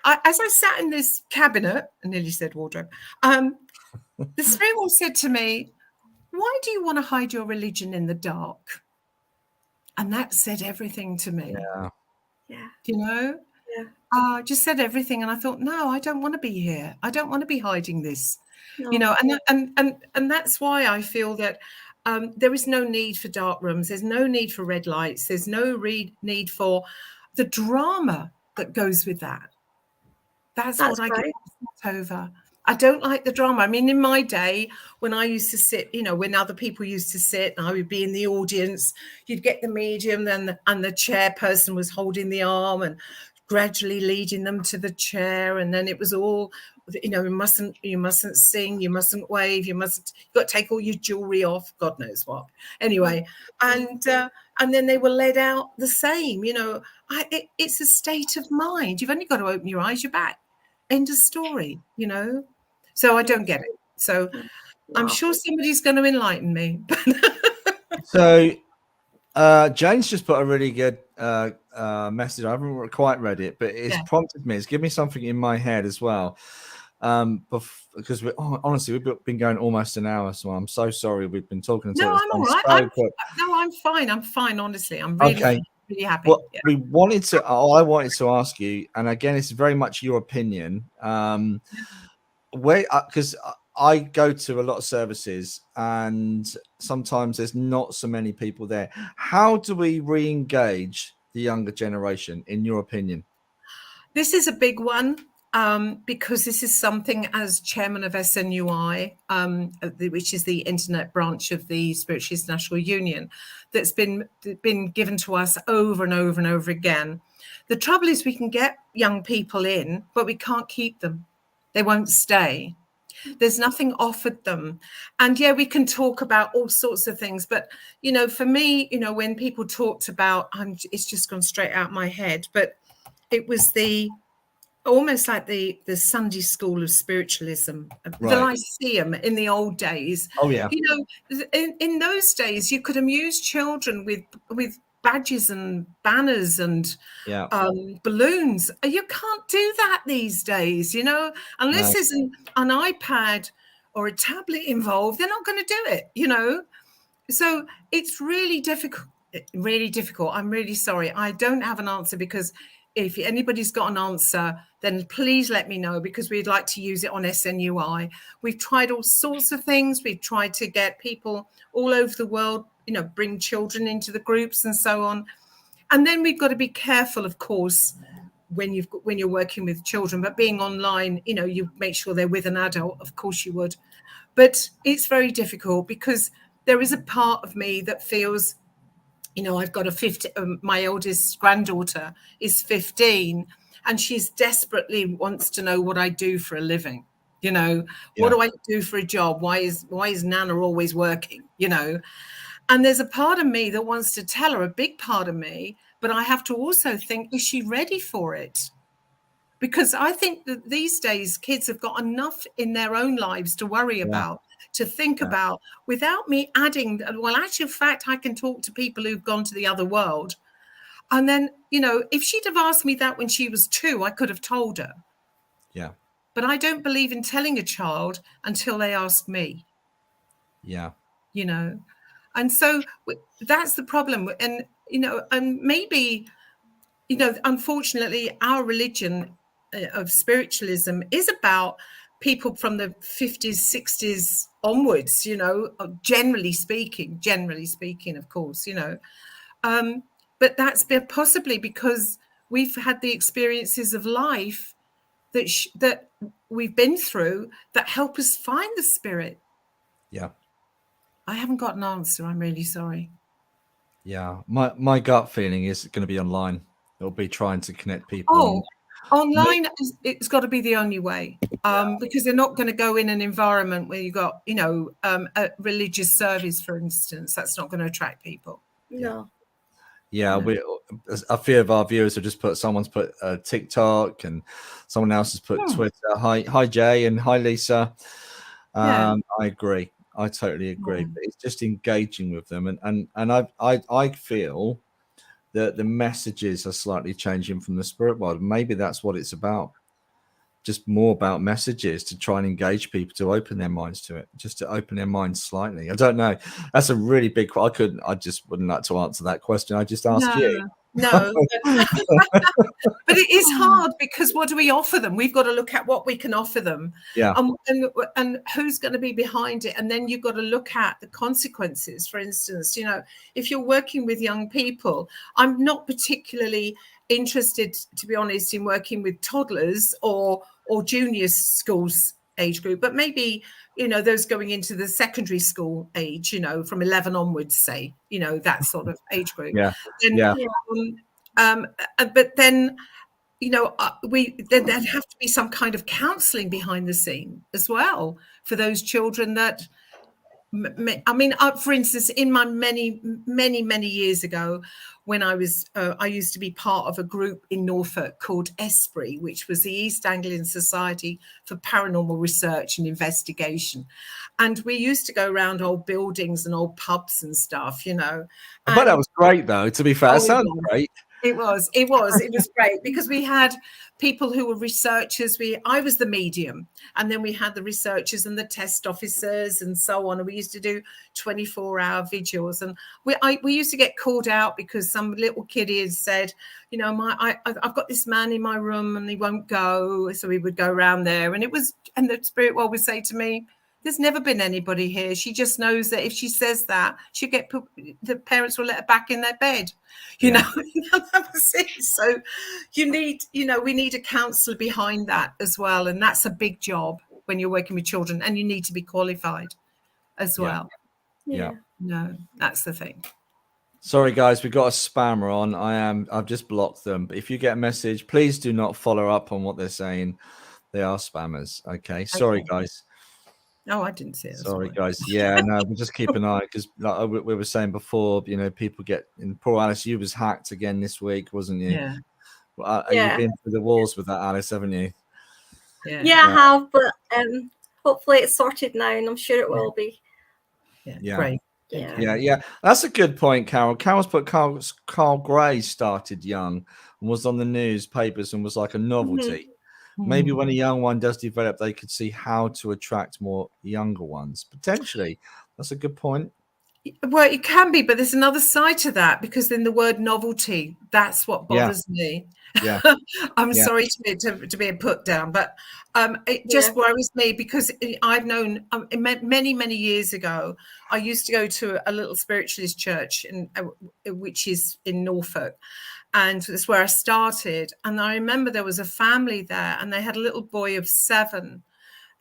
I sat in this cabinet, I nearly said wardrobe, the spirit world said to me, why do you want to hide your religion in the dark? And that said everything to me. Just said everything. And I thought, no, I don't want to be here. I don't want to be hiding this, and that's why I feel that there is no need for dark rooms. There's no need for red lights. There's no need for the drama that goes with that. That's what I get over. I don't like the drama. I mean, in my day, when I used to sit, when other people used to sit, and I would be in the audience, you'd get the medium, and the chairperson was holding the arm and gradually leading them to the chair, and then it was all, you mustn't sing, you mustn't wave, you've got to take all your jewelry off, God knows what. Anyway, and then they were led out the same. It's a state of mind. You've only got to open your eyes, you're back. End of story, So I don't get it. So I'm sure somebody's going to enlighten me. So Jane's just put a really good message. I haven't quite read it, but it's prompted me. It's given me something in my head as well. Because honestly, we've been going almost an hour, so I'm so sorry we've been talking. No, I'm all right. I'm fine. I'm fine. Honestly, I'm really happy. Well, I wanted to ask you, and again, it's very much your opinion. because I go to a lot of services and sometimes there's not so many people there. How do we re-engage the younger generation, in your opinion? This is a big one. Because this is something, as chairman of SNUI, which is the internet branch of the Spiritualist National Union, that's been given to us over and over and over again. The trouble is we can get young people in, but we can't keep them. They won't stay. There's nothing offered them. And yeah, we can talk about all sorts of things. But, for me, when people talked about, it's just gone straight out my head, but it was almost like the Sunday school of spiritualism, the Lyceum in the old days. Oh yeah. In those days, you could amuse children with badges and banners and balloons. You can't do that these days, unless there's an iPad or a tablet involved. They're not going to do it, So it's really difficult. Really difficult. I'm really sorry. I don't have an answer, because if anybody's got an answer, then please let me know, because we'd like to use it on SNUI. We've tried all sorts of things. We've tried to get people all over the world, bring children into the groups and so on. And then we've got to be careful, of course, when you're working with children, but being online, you make sure they're with an adult. Of course you would. But it's very difficult, because there is a part of me that feels, I've got my oldest granddaughter is 15, and she's desperately wants to know what I do for a living. What do I do for a job? Why is Nana always working? And there's a part of me that wants to tell her, a big part of me, but I have to also think, is she ready for it? Because I think that these days kids have got enough in their own lives to worry about, to think about, without me adding, well, actually, in fact, I can talk to people who've gone to the other world. And then, if she'd have asked me that when she was 2, I could have told her. Yeah. But I don't believe in telling a child until they ask me. Yeah. And so that's the problem. And, and maybe, unfortunately, our religion of spiritualism is about people from the 50s, 60s onwards, generally speaking, of course, but that's possibly because we've had the experiences of life that we've been through that help us find the spirit. Yeah. I haven't got an answer. I'm really sorry. Yeah. My gut feeling is going to be online. It'll be trying to connect people. Oh, online, it's got to be the only way, because they're not going to go in an environment where you got, a religious service, for instance. That's not going to attract people. No. Yeah, a few of our viewers have just someone's put TikTok, and someone else has put Twitter. Hi Jay, and hi Lisa. I agree. I totally agree. But it's just engaging with them, and I feel that the messages are slightly changing from the spirit world. Maybe that's what it's about. Just more about messages to try and engage people, to open their minds to it, just to open their minds slightly. I don't know. That's a really big. I just wouldn't like to answer that question. I just asked you. No, but it is hard, because what do we offer them? We've got to look at what we can offer them, and who's going to be behind it, and then you've got to look at the consequences. For instance, if you're working with young people, I'm not particularly interested, to be honest, in working with toddlers or junior schools age group, but maybe those going into the secondary school age, from 11 onwards, say, that sort of age group. But then there'd have to be some kind of counselling behind the scene as well for those children that, for instance, in my many years ago, when I used to be part of a group in Norfolk called ESPRI, which was the East Anglian Society for Paranormal Research and Investigation. And we used to go around old buildings and old pubs and stuff, I bet that was great, though, to be fair. It sounds great. It was great because we had people who were researchers. I was the medium, and then we had the researchers and the test officers and so on. And we used to do 24-hour vigils, and we used to get called out because some little kiddie had said, you know, I've got this man in my room and he won't go. So we would go around there, and the spirit world would say to me, there's never been anybody here. She just knows that if she says that, the parents will let her back in their bed. You know, that was it. So we need a counsellor behind that as well. And that's a big job when you're working with children, and you need to be qualified as well. Yeah. No, that's the thing. Sorry, guys, we've got a spammer on. I've just blocked them. But if you get a message, please do not follow up on what they're saying. They are spammers. Okay. Sorry, guys. Oh, I didn't see it. Sorry, guys. Yeah, no, we'll just keep an eye because, like we were saying before, you know, people get. And poor Alice, you was hacked again this week, wasn't you? Yeah. You've been through the walls with that, Alice, haven't you? Yeah, I have, but hopefully it's sorted now, and I'm sure it will be. Yeah. Great. Yeah. That's a good point, Carol. Carol's put Carl Gray started young and was on the newspapers and was like a novelty. Maybe when a young one does develop, they could see how to attract more younger ones. Potentially. That's a good point. Well, it can be, but there's another side to that, because then the word novelty, that's what bothers me. Yeah. I'm sorry to be a put down, but it just worries me because I've known many, many years ago, I used to go to a little spiritualist church which is in Norfolk. And that's where I started. And I remember there was a family there, and they had a little boy of 7,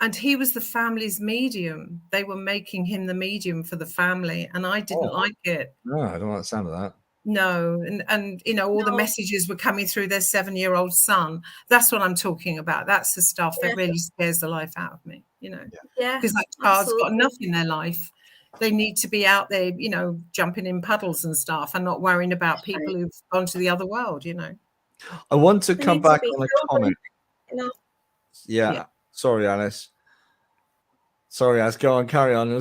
and he was the family's medium. They were making him the medium for the family, and I didn't like it. No, I don't like the sound of that. No, and you know, all the messages were coming through their 7-year-old son. That's what I'm talking about. That's the stuff that really scares the life out of me, you know. Because that child's got enough in their life. They need to be out there, you know, jumping in puddles and stuff, and not worrying about people who've gone to the other world, you know. I want to come back on a comment. Yeah. Sorry, Alice. Sorry, Alice. Go on, carry on.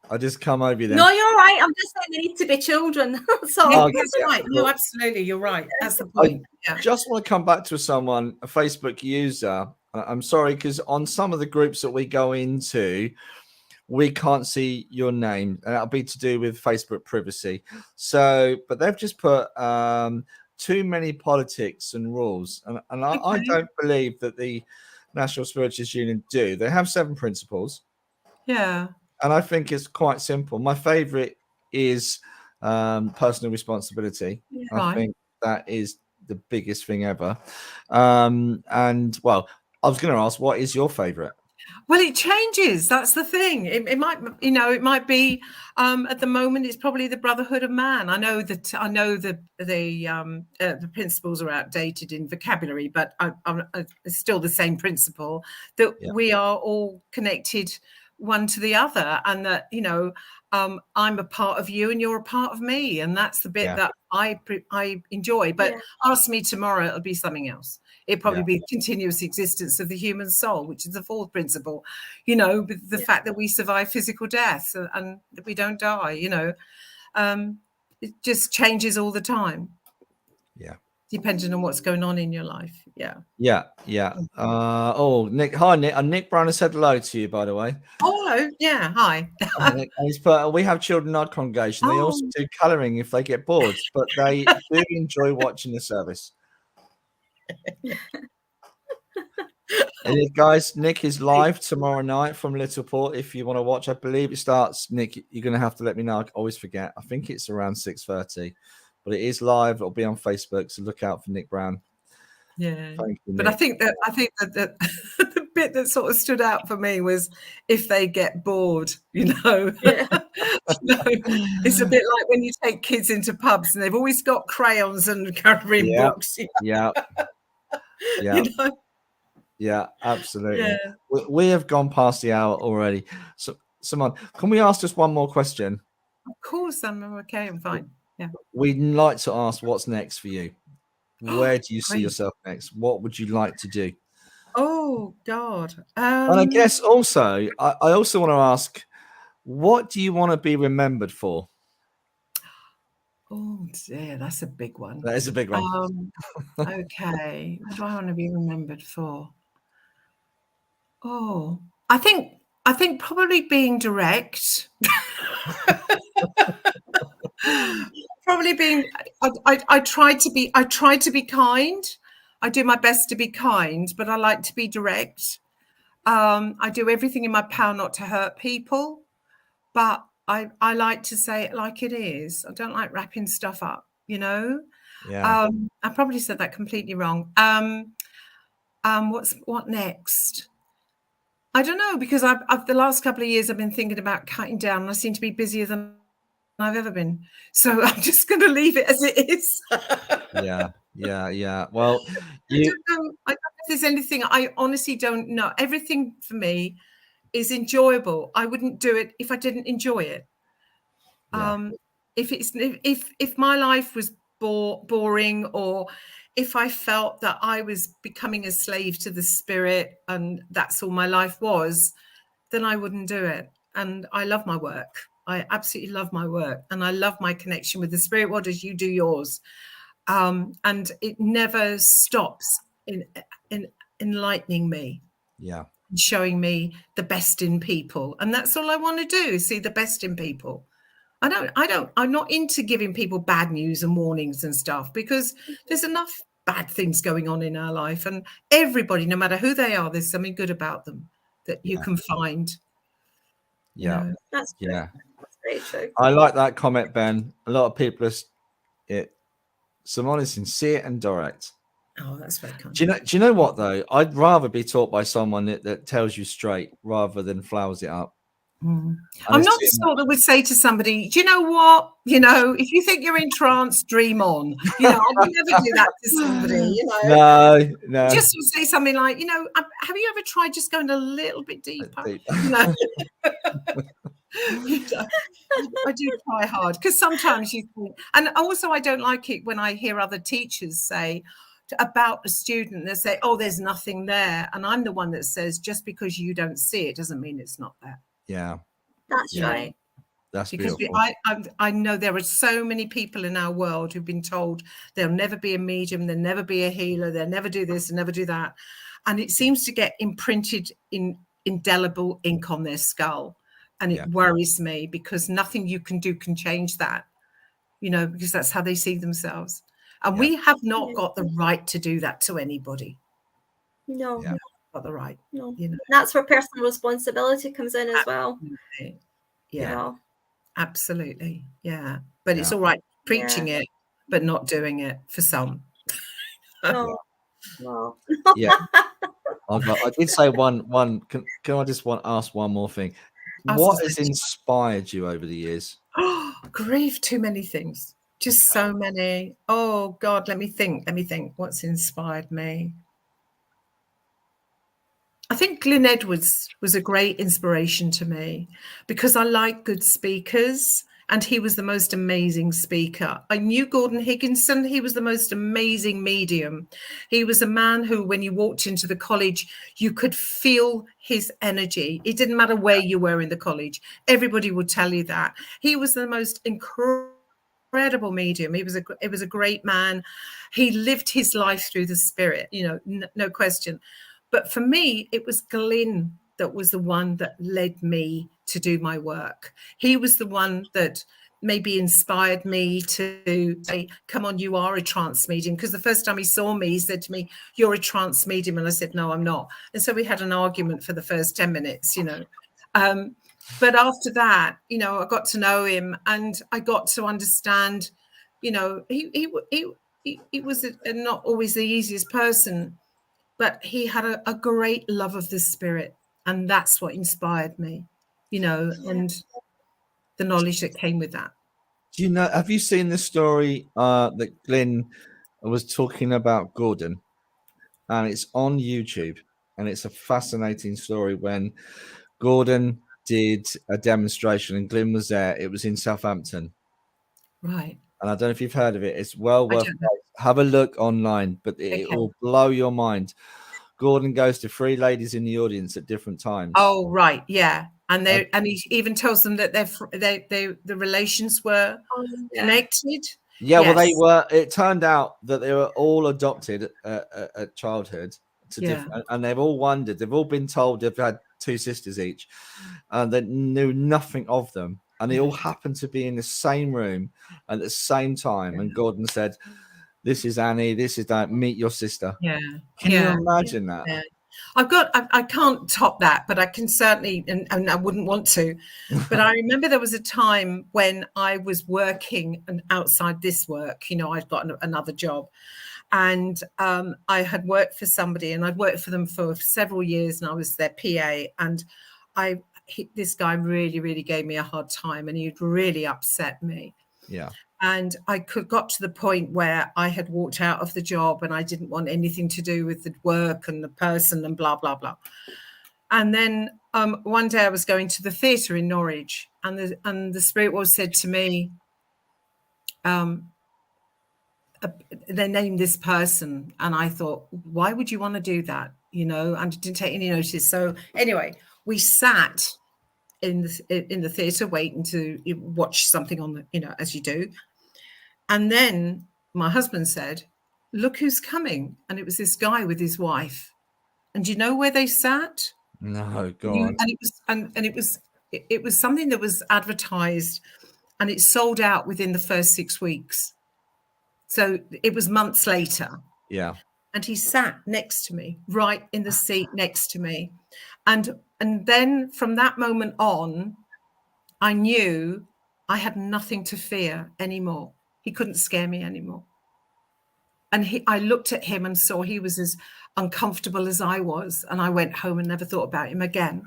I just come over there. No, you're right. I'm just saying they need to be children. So that's right. No, absolutely, you're right. That's the point. I just want to come back to someone, a Facebook user. I'm sorry, because on some of the groups that we go into, we can't see your name, and that'll be to do with Facebook privacy. So, but they've just put too many politics and rules, and I don't believe that the National Spiritualist Union do. They have 7 principles. Yeah. And I think it's quite simple. My favorite is personal responsibility. I think that is the biggest thing ever. And well, I was going to ask, what is your favorite? Well, it changes. That's the thing. It might, you know, it might be at the moment. It's probably the brotherhood of man. I know that the principles are outdated in vocabulary, but it's still the same principle that we are all connected one to the other, and that, you know, I'm a part of you and you're a part of me, and that's the bit that I enjoy. But ask me tomorrow, it'll be something else. It'd probably be the continuous existence of the human soul, which is the 4th principle, you know, the fact that we survive physical death and that we don't die, you know. It just changes all the time. Yeah. Depending on what's going on in your life. Yeah. Nick. Hi, Nick. Nick Brown has said hello to you, by the way. Oh, hello. Yeah. Hi. Nick. He's put, we have children in our congregation. They also do colouring if they get bored, but they do enjoy watching the service. And guys, Nick is live tomorrow night from Littleport. If you want to watch, I believe it starts. Nick, you're going to have to let me know. I always forget. I think it's around 6:30, but it is live. It'll be on Facebook, so look out for Nick Brown. Yeah, thank you, but Nick. I think that the bit that sort of stood out for me was if they get bored, you know. It's a bit like when you take kids into pubs and they've always got crayons and colouring books. You know? Yeah, absolutely. Yeah. We have gone past the hour already. So, Simone, can we ask just one more question? Of course, I'm okay. I'm fine. Yeah. We'd like to ask, what's next for you? Where do you see yourself next? What would you like to do? Oh God! And I guess also, I also want to ask, what do you want to be remembered for? Oh dear, that's a big one. That is a big one. Okay, what do I want to be remembered for? Oh, I think probably being direct. Probably being. I try to be kind. I do my best to be kind, but I like to be direct. I do everything in my power not to hurt people, but I like to say it like it is. I don't like wrapping stuff up, you know. Yeah. I probably said that completely wrong. What next? I don't know, because I've the last couple of years I've been thinking about cutting down, and I seem to be busier than I've ever been. So I'm just going to leave it as it is. Yeah. Well, I don't know if there's anything. I honestly don't know. Everything for me is enjoyable. I wouldn't do it if I didn't enjoy it. Yeah. If my life was boring, or if I felt that I was becoming a slave to the spirit and that's all my life was, then I wouldn't do it. And I love my work. I absolutely love my work, and I love my connection with the spirit world as you do yours. And it never stops in enlightening me. Yeah. Showing me the best in people. And that's all I want to do, is see the best in people. I'm not into giving people bad news and warnings and stuff, because there's enough bad things going on in our life, and everybody, no matter who they are, there's something good about them that you can find. Yeah. You know? That's true. Yeah. That's very true. I like that comment, Ben. A lot of people Simone is sincere and direct. Oh, that's very kind. Do you know what though? I'd rather be taught by someone that tells you straight rather than flowers it up. I'm not the sort that would say to somebody, do you know what? You know, if you think you're in trance, dream on. You know, I would never do that to somebody, you know. No. Just to say something like, you know, have you ever tried just going a little bit deeper? No. I do try hard, because sometimes you think, and also I don't like it when I hear other teachers say about a student, they say, oh, there's nothing there. And I'm the one that says, just because you don't see it doesn't mean it's not there. Yeah. That's right. That's because beautiful. I know there are so many people in our world who've been told they'll never be a medium, they'll never be a healer, they'll never do this and never do that. And it seems to get imprinted in indelible ink on their skull. And it worries me, because nothing you can do can change that, you know, because that's how they see themselves. And we have not got the right to do that to anybody. No. Not got the right. No. You know? That's where personal responsibility comes in as well. Yeah. You know? Absolutely. Yeah. But it's all right preaching it, but not doing it for some. No. Yeah. I did say one. Can I just ask one more thing? What has inspired you over the years? Oh, grief, too many things. Just so many. Oh God, let me think. What's inspired me? I think Glyn Edwards was a great inspiration to me, because I like good speakers, and he was the most amazing speaker. I knew Gordon Higginson. He was the most amazing medium. He was a man who, when you walked into the college, you could feel his energy. It didn't matter where you were in the college. Everybody would tell you that. He was the most incredible medium. It was a great man. He lived his life through the spirit, you know, no question. But for me, it was Glyn that was the one that led me to do my work. He was the one that maybe inspired me to say, come on, you are a trance medium. Because the first time he saw me, he said to me, you're a trance medium. And I said, no, I'm not. And so we had an argument for the first 10 minutes, you know. But after that, you know, I got to know him, and I got to understand, you know, he was not always the easiest person, but he had a great love of the spirit. And that's what inspired me, you know, and the knowledge that came with that. Do you know, have you seen the story that Glyn was talking about Gordon? And it's on YouTube, and it's a fascinating story when Gordon did a demonstration and Glyn was there. It was in Southampton. Right. And I don't know if you've heard of it. It's well worth it. Have a look online, but it will blow your mind. Gordon goes to 3 ladies in the audience at different times. Oh, right. Yeah. And and he even tells them that the relations were connected. Yeah, well, they Yes. were. It turned out that they were all adopted at childhood to different, and they've all wondered. They've all been told they've had 2 sisters each, and they knew nothing of them, and they all happened to be in the same room at the same time. And Gordon said, "This is Annie. This is that. Meet your sister." Yeah. Can you imagine that? Yeah. I can't top that, but I can certainly, and I wouldn't want to, but I remember there was a time when I was working and outside this work, you know, I'd got another job, and I had worked for somebody, and I'd worked for them for several years, and I was their PA, and this guy really, really gave me a hard time, and he'd really upset me. Yeah. And I got to the point where I had walked out of the job and I didn't want anything to do with the work and the person and blah, blah, blah. And then one day I was going to the theatre in Norwich, and the spirit world said to me, they named this person. And I thought, why would you want to do that? You know, and didn't take any notice. So anyway, we sat in the theatre waiting to watch something on the, you know, as you do. And then my husband said, "Look who's coming." And it was this guy with his wife. And do you know where they sat? No, go on. And it was something that was advertised, and it sold out within the first 6 weeks. So it was months later. Yeah. And he sat next to me, right in the seat next to me. And then from that moment on, I knew I had nothing to fear anymore. He couldn't scare me anymore. And I looked at him and saw he was as uncomfortable as I was. And I went home and never thought about him again.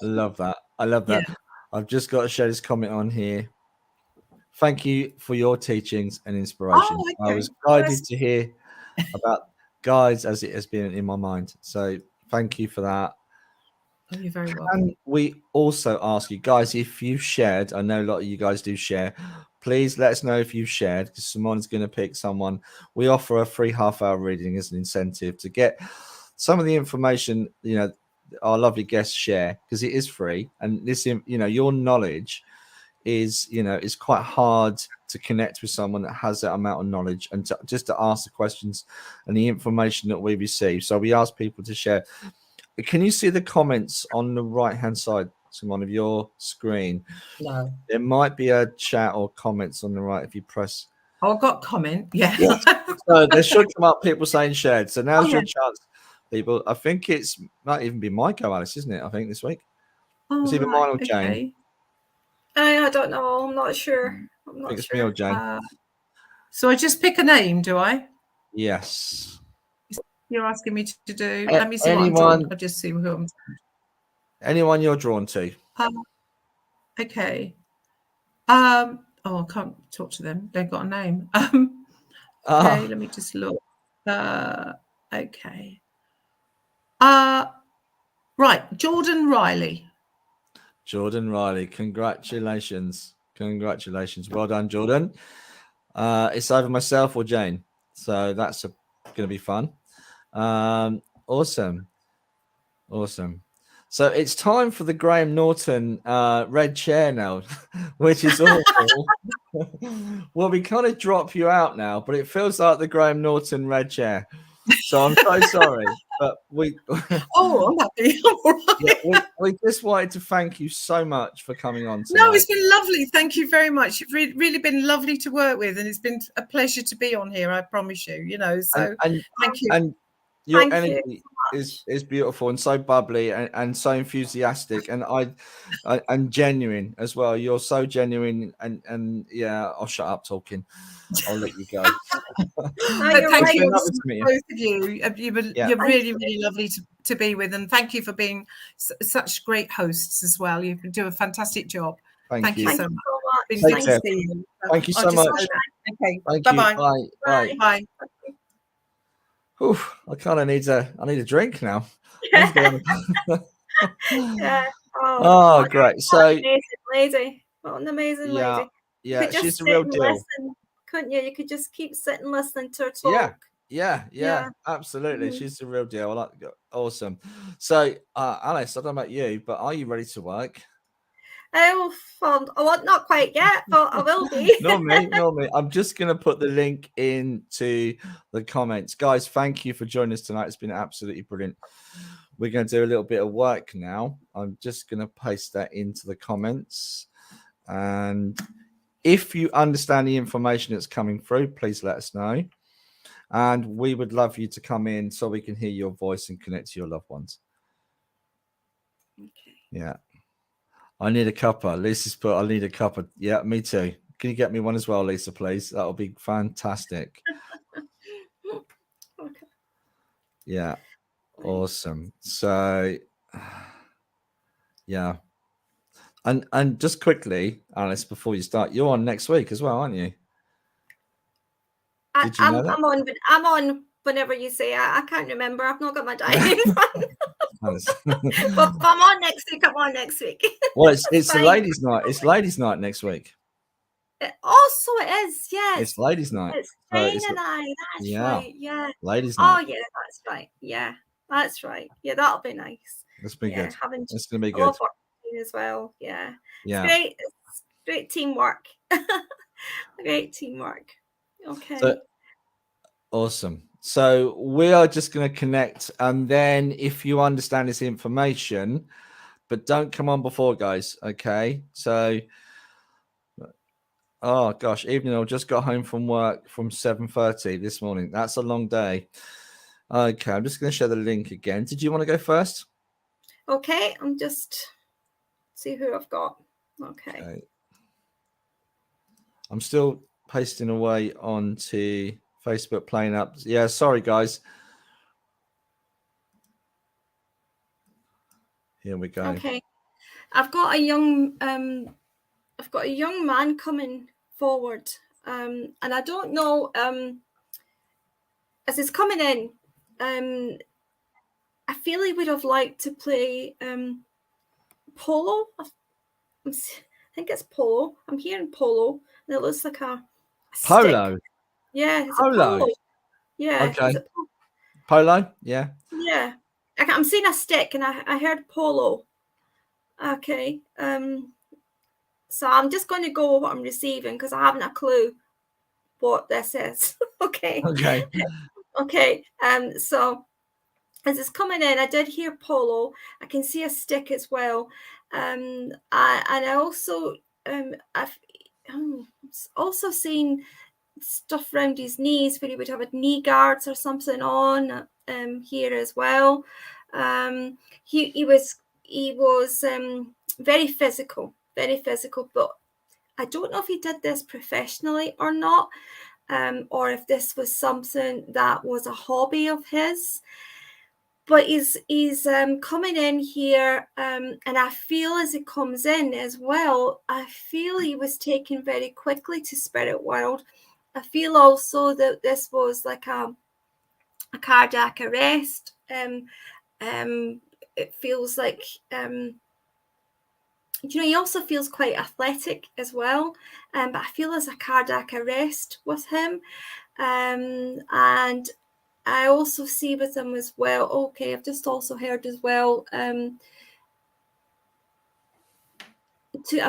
Love that. I love that. Yeah. I've just got to share this comment on here. Thank you for your teachings and inspiration. Oh, okay. I was guided to hear about guides as it has been in my mind. So thank you for that. Oh, you're very welcome. And we also ask you guys, if you shared, I know a lot of you guys do share, please let us know if you've shared, because Simone's going to pick someone. We offer a free half-hour reading as an incentive to get some of the information, you know, our lovely guests share, because it is free. And this, you know, your knowledge is, you know, it's quite hard to connect with someone that has that amount of knowledge, and just to ask the questions and the information that we receive. So we ask people to share. Can you see the comments on the right-hand side, Simone, of your screen? No. There might be a chat or comments on the right if you press. Oh, I've got comment. Yeah. So there should come up people saying shared. So now's your chance, people. I think it's might even be my go, Alice, isn't it? I think this week. Oh, it's either mine or Jane. I don't know. I'm not sure. I think it's me or Jane. So I just pick a name, do I? Yes. You're asking me to do. Let me see anyone, what I'm doing. I'll just see who I'm. Anyone you're drawn to. Okay. Oh, I can't talk to them. They've got a name. Okay, let me just look. Okay. Right, Jordan Riley. Jordan Riley, congratulations. Congratulations. Well done, Jordan. It's either myself or Jane. So that's going to be fun. Awesome. So it's time for the Graham Norton red chair now, which is awful. Well, we kind of drop you out now, but it feels like the Graham Norton red chair. So I'm so sorry, but we. Oh, I'm happy. All right. Yeah, we just wanted to thank you so much for coming on tonight. No, it's been lovely. Thank you very much. You've really been lovely to work with, and it's been a pleasure to be on here. I promise you. You know, so and thank you. And your energy is beautiful and so bubbly and so enthusiastic and genuine as well. You're so genuine and yeah, I'll shut up talking. I'll let you go. Thank you, both of you. You're really, really lovely to be with, and thank you for being such great hosts as well. You do a fantastic job. Thank you so much. Thank you so much. Okay. Bye-bye. Bye. Bye. Oof, I kind of need a drink now. Yeah. Oh, great. So amazing lady. What an amazing lady. Yeah, she's the real deal. Couldn't you? You could just keep sitting listening to her talk. Yeah, absolutely. Mm-hmm. She's the real deal. I like awesome. So Alice, I don't know about you, but are you ready to work? Not quite yet, but I will be. Not me. I'm just going to put the link into the comments. Guys, thank you for joining us tonight. It's been absolutely brilliant. We're going to do a little bit of work now. I'm just going to paste that into the comments. And if you understand the information that's coming through, please let us know. And we would love you to come in so we can hear your voice and connect to your loved ones. Okay. Yeah. I need a cuppa. Lisa's put, I need a cuppa. Yeah, me too. Can you get me one as well, Lisa, please? That'll be fantastic. Okay. Yeah. Awesome. So, yeah. And just quickly, Alice, before you start, you're on next week as well, aren't you? Did you know that? I'm on whenever you say. I can't remember. I've not got my diary in front. But I'm on next week. I'm on next week. Well, it's the ladies' night. It's ladies' night next week. Also, it is. Yes, it's ladies' night. It's Jane and I. That's right. Yeah. Ladies' night. Oh yeah, that's right. Yeah, that's right. Yeah, that'll be nice. That's be good. It's gonna be good. As well. Yeah. Yeah. It's great. It's great teamwork. Great teamwork. Okay. So, awesome. So we are just going to connect, and then if you understand this information, but don't come on before, guys. Okay. So, oh gosh, evening. I just got home from work from 7:30 this morning. That's a long day. Okay, I'm just going to share the link again. Did you want to go first? Okay, I'm just see who I've got. Okay. I'm still pasting away onto Facebook, playing up. Yeah, sorry guys. Here we go. Okay, I've got a young man coming forward, and I don't know. As he's coming in, I feel he would have liked to play polo. I think it's polo. I'm hearing polo, and it looks like a polo. Stick. Yeah, it's polo. A polo. Yeah. Okay. Polo. Yeah. Yeah. I'm seeing a stick, and I heard polo. Okay. So I'm just going to go with what I'm receiving because I haven't a clue what this is. Okay. Okay. Okay. So as it's coming in, I did hear polo. I can see a stick as well. And I also I've also seen stuff around his knees where he would have knee guards or something on here as well. He was very physical, but I don't know if he did this professionally or not, or if this was something that was a hobby of his. But he's coming in here, and I feel as he comes in as well, I feel he was taken very quickly to spirit world. I feel also that this was like a cardiac arrest. It feels like, he also feels quite athletic as well. But I feel there's a cardiac arrest with him. And I also see with him as well. Okay, I've just also heard as well. I've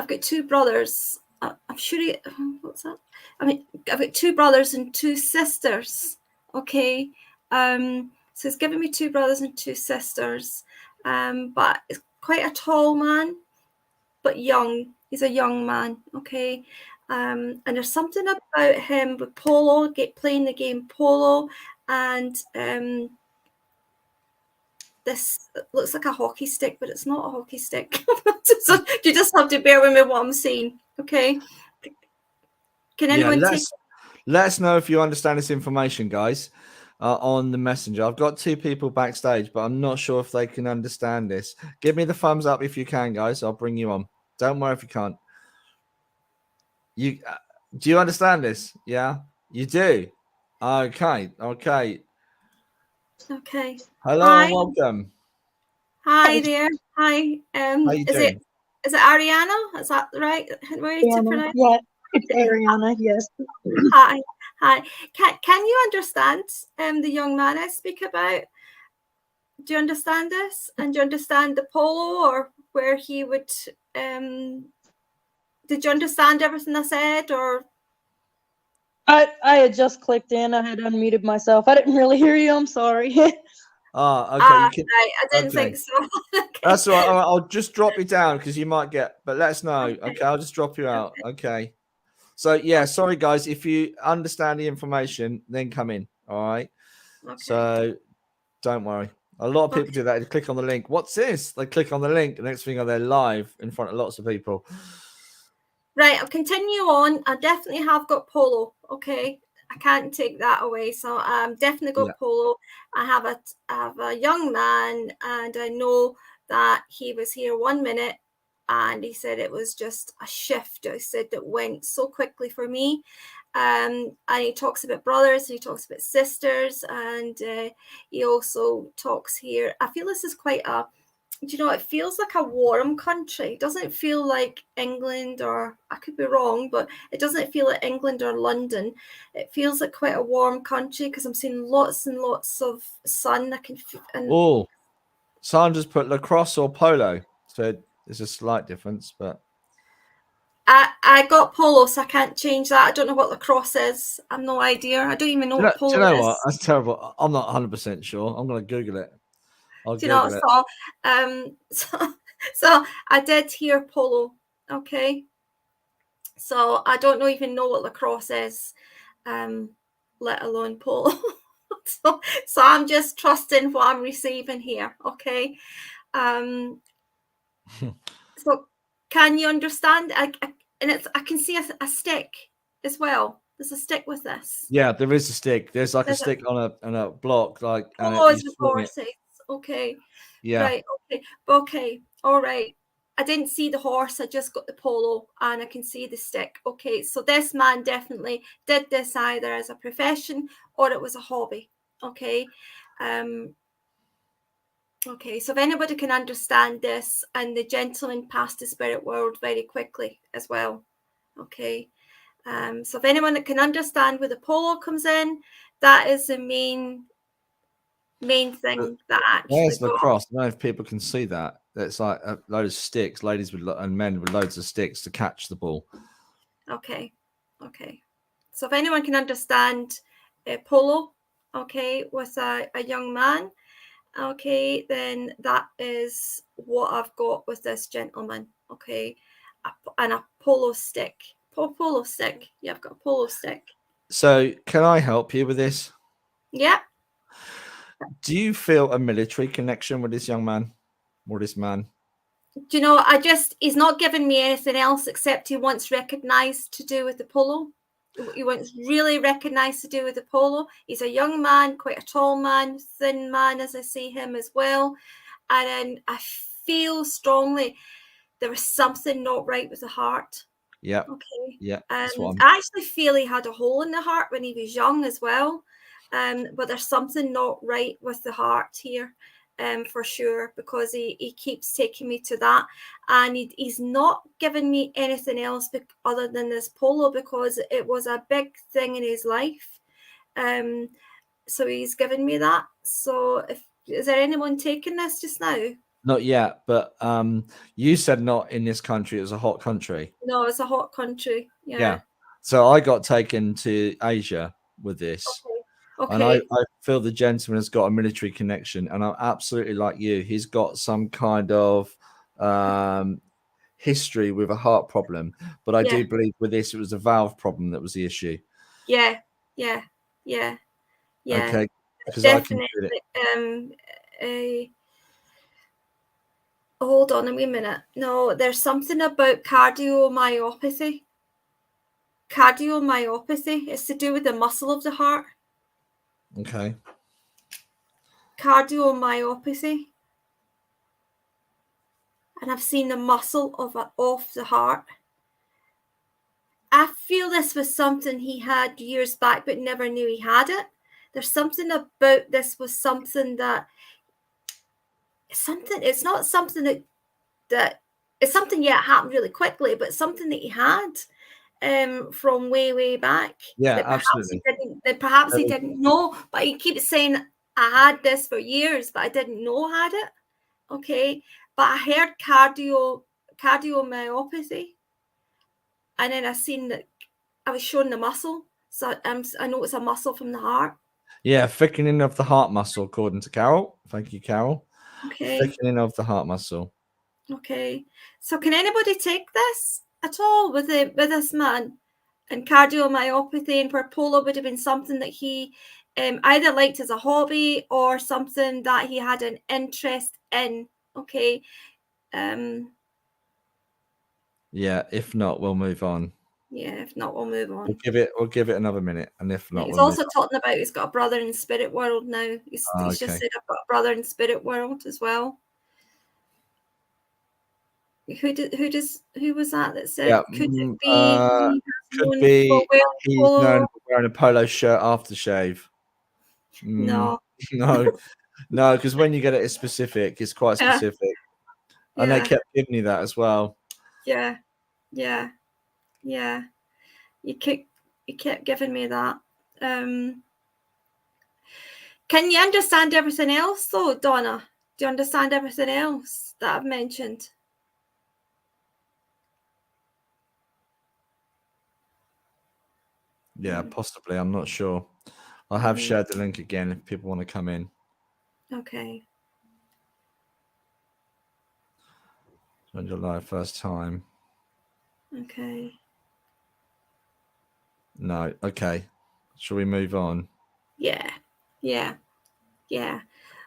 got two brothers. I'm sure. What's that? I mean, I've got two brothers and two sisters. Okay. So it's giving me two brothers and two sisters. But it's quite a tall man, but young. He's a young man. Okay. And there's something about him with polo, playing the game polo. And this looks like a hockey stick, but it's not a hockey stick. So you just have to bear with me what I'm seeing. Okay. Can anyone let us know if you understand this information, guys, on the messenger. I've got two people backstage, but I'm not sure if they can understand this. Give me the thumbs up if you can, guys. I'll bring you on. Don't worry if you can't. Do you understand this? Yeah, you do. Okay. Okay. Hello Hi. and welcome. Hi there. Hi. Is it Ariana? Is that right? Way to pronounce? Yeah, it's Ariana. Yes. Hi. Can you understand the young man I speak about? Do you understand this? And do you understand the polo or where he would did you understand everything I said, or? I had just clicked in. I had unmuted myself. I didn't really hear you. I'm sorry. Okay. Right. I didn't think so. Okay. That's all right. I'll just drop you down because you might get, but let us know. Okay. I'll just drop you out. Okay. So yeah, sorry guys. If you understand the information, then come in. All right. Okay. So don't worry. A lot of people do that. They click on the link. What's this? They click on the link. The next thing they're live in front of lots of people. Right. I'll continue on. I definitely have got polo. Okay. I can't take that away. So definitely got polo. I have a young man, and I know that he was here 1 minute, and he said it was just a shift. I said that went so quickly for me. And he talks about brothers, and he talks about sisters, and he also talks here. I feel this is quite a, you know, it feels like a warm country. It doesn't feel like England, or I could be wrong, but it doesn't feel like England or London. It feels like quite a warm country because I'm seeing lots and lots of sun. I can. Oh, Sandra's put lacrosse or polo, so there's a slight difference, but. I got polo, so I can't change that. I don't know what lacrosse is. I've no idea. I don't even know what polo is. Do you know what? That's terrible. I'm not 100% sure. I'm going to Google it. So I did hear polo. Okay. So I don't even know what lacrosse is, let alone polo. so I'm just trusting what I'm receiving here. Okay. So can you understand? I can see a stick as well. There's a stick with this. Yeah, there is a stick. There's like a stick on a block, like. Oh, it's with horses. Okay. Yeah. Right. Okay. Okay. All right. I didn't see the horse. I just got the polo, and I can see the stick. Okay. So this man definitely did this either as a profession or it was a hobby. Okay. Okay. So if anybody can understand this, and the gentleman passed the spirit world very quickly as well. Okay. So if anyone that can understand where the polo comes in, that is the main thing that actually. There's lacrosse. I don't know if people can see that. It's like a load of sticks, ladies and men with loads of sticks to catch the ball. Okay. Okay. So if anyone can understand polo, okay, with a young man, okay, then that is what I've got with this gentleman. Okay. And a polo stick. Polo stick. Yeah, I've got a polo stick. So can I help you with this? Yeah. Do you feel a military connection with this young man or this man? Do you know, he's not giving me anything else except he wants recognized to do with the polo. He wants really recognized to do with the polo. He's a young man, quite a tall man, thin man, as I see him as well. And then I feel strongly there was something not right with the heart. Yeah. Okay. Yeah. I actually feel he had a hole in the heart when he was young as well. But there's something not right with the heart here, for sure, because he keeps taking me to that, and he's not giving me anything else other than this polo, because it was a big thing in his life. So he's given me that. So is there anyone taking this just now? Not yet, but you said not in this country. It was a hot country. No, it's a hot country. Yeah. So I got taken to Asia with this. Okay. And I feel the gentleman has got a military connection, and I'm absolutely like you. He's got some kind of history with a heart problem, but I do believe with this it was a valve problem that was the issue. Yeah. Okay, because definitely. Hold on a wee minute. No, there's something about cardiomyopathy. Cardiomyopathy is to do with the muscle of the heart. Okay. Cardiomyopathy. And I've seen the muscle of the heart. I feel this was something he had years back, but never knew he had it. There's something about this was something that it's not something that it's something it happened really quickly, but something that he had from way back. Yeah, that absolutely. Perhaps he didn't know, but he keeps saying, I had this for years, but I didn't know I had it. Okay. But I heard cardiomyopathy, and then I seen that I was showing the muscle, so I know it's a muscle from the heart. Yeah, thickening of the heart muscle, according to Carol. Thank you, Carol. Okay. Thickening of the heart muscle. Okay. So can anybody take this at all with this man? And cardiomyopathy and polo would have been something that he either liked as a hobby or something that he had an interest in. Okay. Yeah, if not, we'll move on. Yeah, if not, we'll move on. We'll give it another minute, and if not, he's we'll also talking about he's got a brother in spirit world now. He's just said I've got a brother in spirit world as well. Who was that said? Yeah, could it be he's known for wearing a polo shirt aftershave. No, no, because when you get it's specific, it's quite specific, and they kept giving me that as well. Yeah. You kept giving me that. Can you understand everything else though, Donna? Do you understand everything else that I've mentioned? Yeah, possibly. I'm not sure. I have shared the link again if people want to come in. Okay. On your live first time. Okay. No. Okay. Shall we move on? Yeah. Do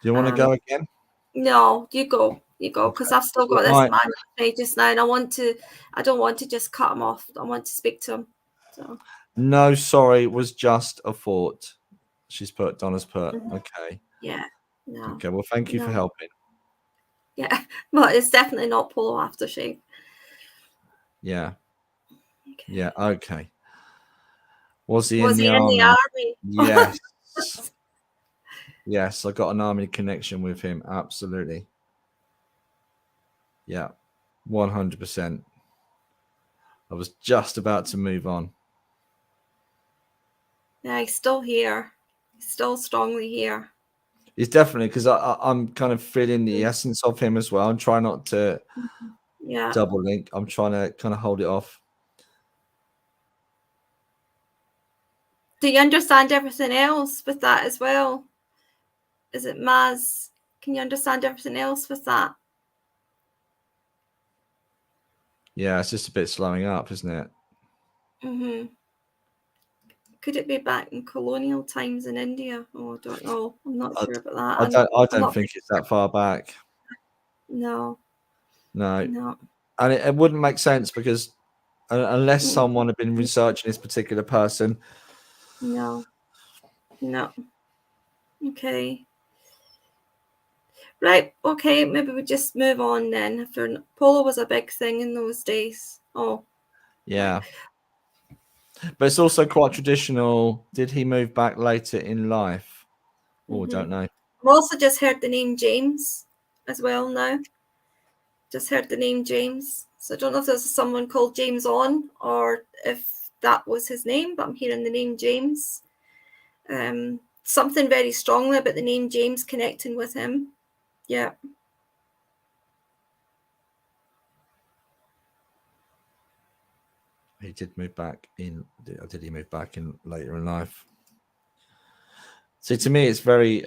you want to go again? No, you go, because I've still got this man just now, and I don't want to just cut him off. I want to speak to him. So. No, sorry, it was just a thought. Donna's put. Okay. Yeah. No. Okay. Well, thank you for helping. Yeah, but it's definitely not polo aftershave. Yeah. Okay. Yeah. Okay. Was he in the army? Yes. Yes, I got an army connection with him. Absolutely. Yeah. 100%. I was just about to move on. Yeah, he's still here. He's still strongly here. He's definitely, because I'm kind of feeling the essence of him as well. I'm trying not to double link. I'm trying to kind of hold it off. Do you understand everything else with that as well? Is it Maz? Can you understand everything else with that? Yeah, it's just a bit slowing up, isn't it? Could it be back in colonial times in India? Oh, I don't know. I'm not sure about that. I don't think it's that far back. No. And it wouldn't make sense because unless someone had been researching this particular person. No. Okay. Right. Okay. Maybe we just move on then. Polo was a big thing in those days. Oh. Yeah. But it's also quite traditional. Did he move back later in life? Oh, don't know. I've also just heard the name James as well now. Just heard the name James. So I don't know if there's someone called James on or if that was his name, but I'm hearing the name James. Something very strongly about the name James connecting with him. Yeah. He did move back in. Did he move back in later in life? See, to me, it's very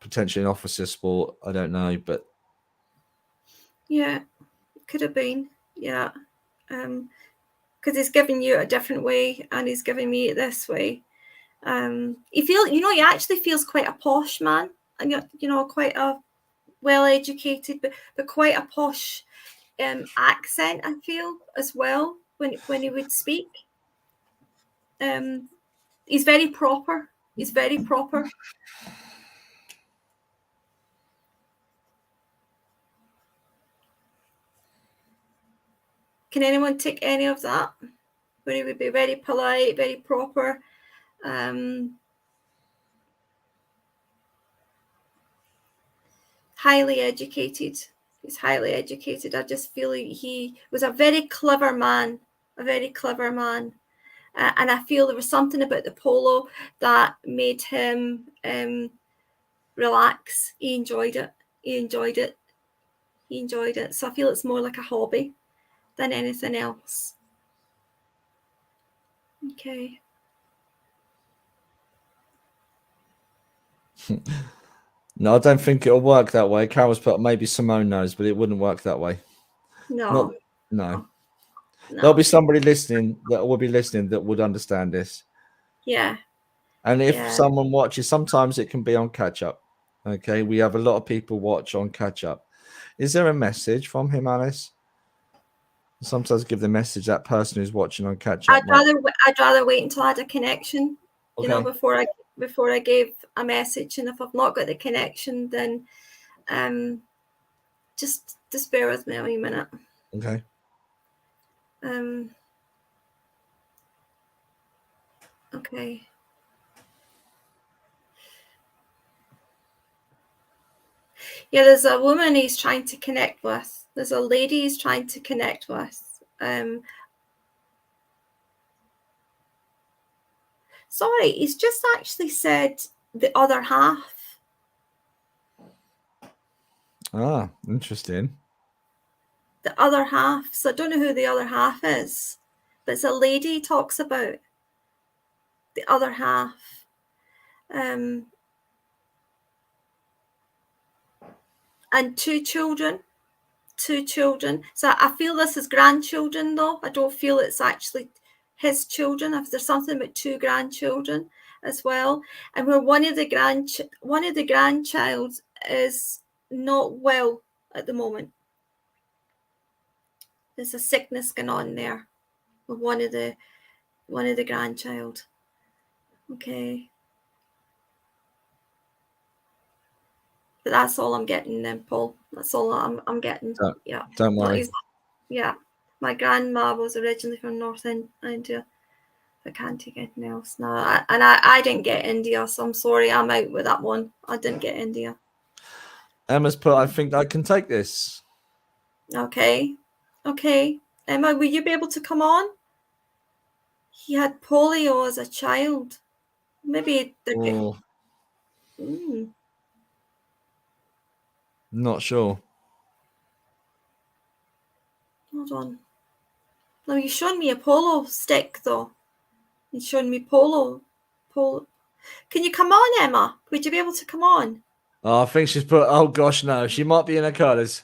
potentially an officer sport. I don't know, but yeah, it could have been. Yeah, because he's giving you a different way, and he's giving me it this way. He actually feels quite a posh man, and quite a well-educated, but quite a posh accent. I feel as well when he would speak. He's very proper. Can anyone take any of that? Where he would be very polite, very proper. Highly educated. He's highly educated. I just feel he was a very clever man. And I feel there was something about the polo that made him relax. He enjoyed it. He enjoyed it. So I feel it's more like a hobby than anything else. Okay. No, I don't think it'll work that way. Carol's put maybe Simone knows, but it wouldn't work that way. No. No. There'll be somebody listening that will be listening that would understand this. Yeah. And if someone watches, sometimes it can be on catch up. Okay. We have a lot of people watch on catch up. Is there a message from him, Alice? Sometimes give the message that person who's watching on catch up. I'd rather wait until I had a connection, okay. You know, before I gave a message. And if I've not got the connection, then just bear with me a wee minute. Okay. Okay. Yeah, there's a woman he's trying to connect with. There's a lady he's trying to connect with. Sorry, he's just actually said the other half. Ah, interesting. The other half. So I don't know who the other half is, but it's a lady he talks about. The other half. And two children. So I feel this is grandchildren, though. I don't feel it's actually his children. If there's something about two grandchildren as well, and where one of the grandchild is not well at the moment. There's a sickness going on there with one of the grandchild. Okay. But that's all I'm getting then, Paul. That's all I'm getting. Don't worry. Yeah. My grandma was originally from North India. I can't take anything else. No, I didn't get India, so I'm sorry. I'm out with that one. I didn't get India. Emma's put, I think I can take this. Okay. Emma, will you be able to come on? He had polio as a child. Maybe they're Not sure. Hold on. No, you showed me a polo stick, though. You showed me polo. Can you come on, Emma? Would you be able to come on? Oh, I think she's put, oh gosh, no. She might be in her colours.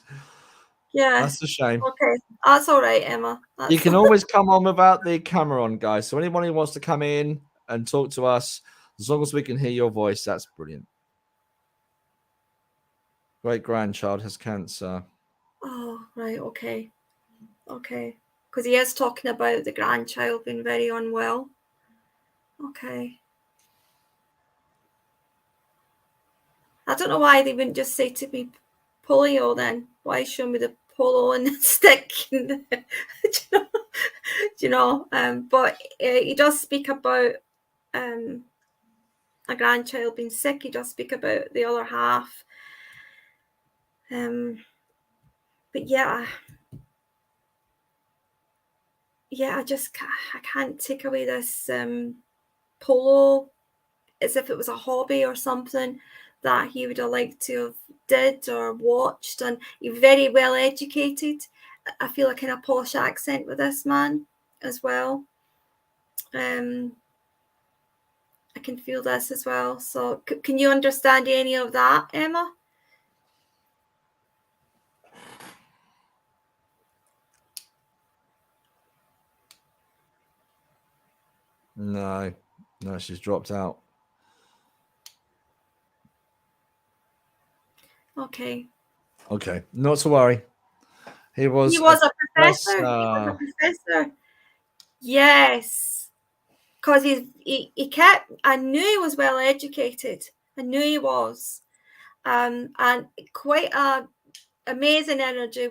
Yeah. That's a shame. Okay. That's all right, Emma. You can always come on without the camera on, guys. So anyone who wants to come in and talk to us, as long as we can hear your voice, that's brilliant. Great grandchild has cancer. Oh, right. Okay. Because he is talking about the grandchild being very unwell. Okay. I don't know why they wouldn't just say to me polio then. Why show me the polo and the stick? Do you know? But he does speak about a grandchild being sick. He does speak about the other half. But yeah, I can't take away this polo as if it was a hobby or something that he would have liked to have did or watched. And he's very well educated. I feel a kind of posh accent with this man as well. I can feel this as well. So can you understand any of that, Emma? No, she's dropped out. Okay, not to worry. He was a professor. He was a professor. Yes, because he kept. I knew he was well educated. I knew he was, and quite a amazing energy.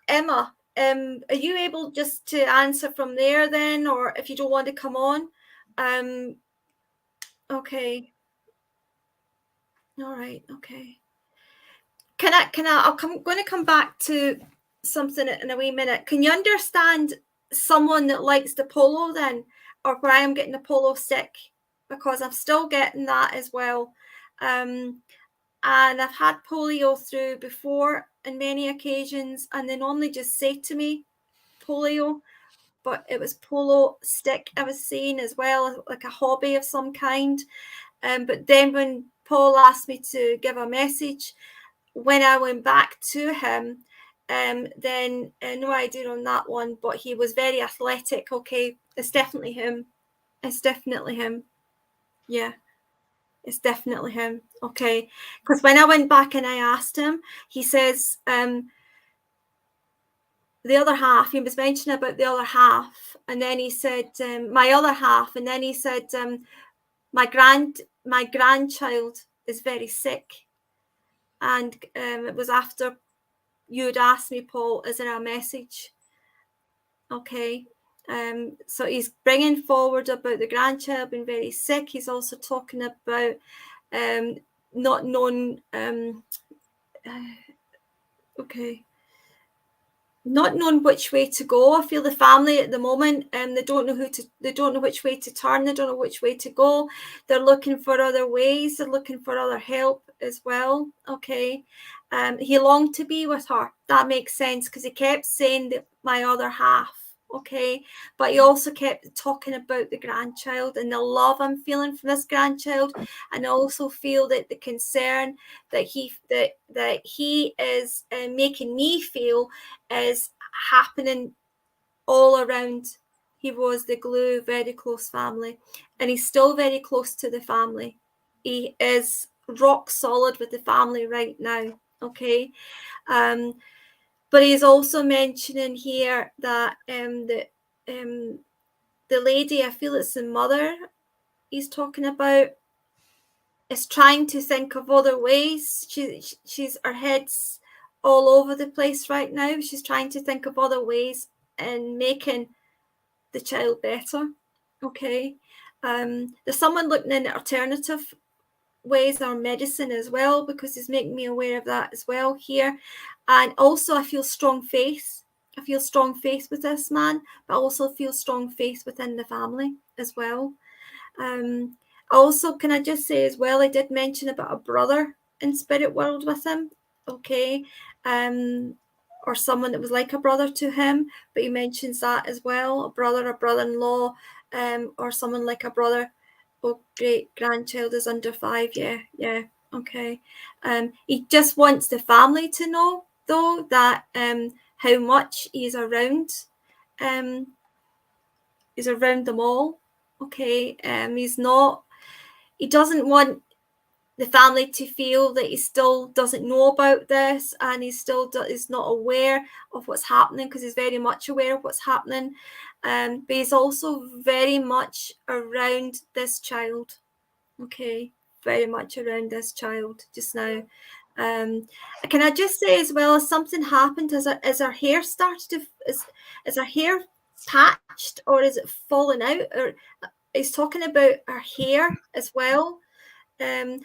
Emma, are you able just to answer from there then, or if you don't want to come on? Okay. All right. Okay. I'm going to come back to something in a wee minute. Can you understand someone that likes the polo then, or where I am getting the polo stick? Because I'm still getting that as well. And I've had polio through before, on many occasions, and they normally just say to me, polio, but it was polo stick I was seeing as well, like a hobby of some kind. But then when Paul asked me to give a message, when I went back to him, then no idea on that one, but he was very athletic. Okay, it's definitely him. It's definitely him. Yeah, it's definitely him. Okay, because when I went back and I asked him, he says, the other half, he was mentioning about the other half, and then he said, my other half, and then he said, my grandchild is very sick. And it was after you had asked me, Paul, is there a message? Okay. So he's bringing forward about the grandchild being very sick. He's also talking about not knowing, not knowing which way to go. I feel the family at the moment, they don't know which way to turn. They don't know which way to go. They're looking for other ways. They're looking for other help as well. Okay. He longed to be with her. That makes sense, because he kept saying that my other half. Okay, but he also kept talking about the grandchild and the love I'm feeling from this grandchild, and I also feel that the concern that he is making me feel is happening all around. He was the glue, very close family, and he's still very close to the family. He is rock solid with the family right now. Okay. But he's also mentioning here that the lady, I feel it's the mother he's talking about, is trying to think of other ways. She's her head's all over the place right now. She's trying to think of other ways and making the child better. Okay. There's someone looking in at alternative ways or medicine as well, because he's making me aware of that as well here. And also I feel strong faith. I feel strong faith with this man, but I also feel strong faith within the family as well. Also, can I just say as well, I did mention about a brother in spirit world with him. Okay. Or someone that was like a brother to him, but he mentions that as well, a brother-in-law, or someone like a brother. Oh, great grandchild is under 5. Yeah. Okay. He just wants the family to know, though, that how much he's around. He's around them all. Okay. He doesn't want the family to feel that he still doesn't know about this, and he still is not aware of what's happening, because he's very much aware of what's happening. But he's also very much around this child. Okay, very much around this child just now. Can I just say as well, as something happened, as our hair started to, is our hair patched, or is it falling out? Or he's talking about our hair as well. And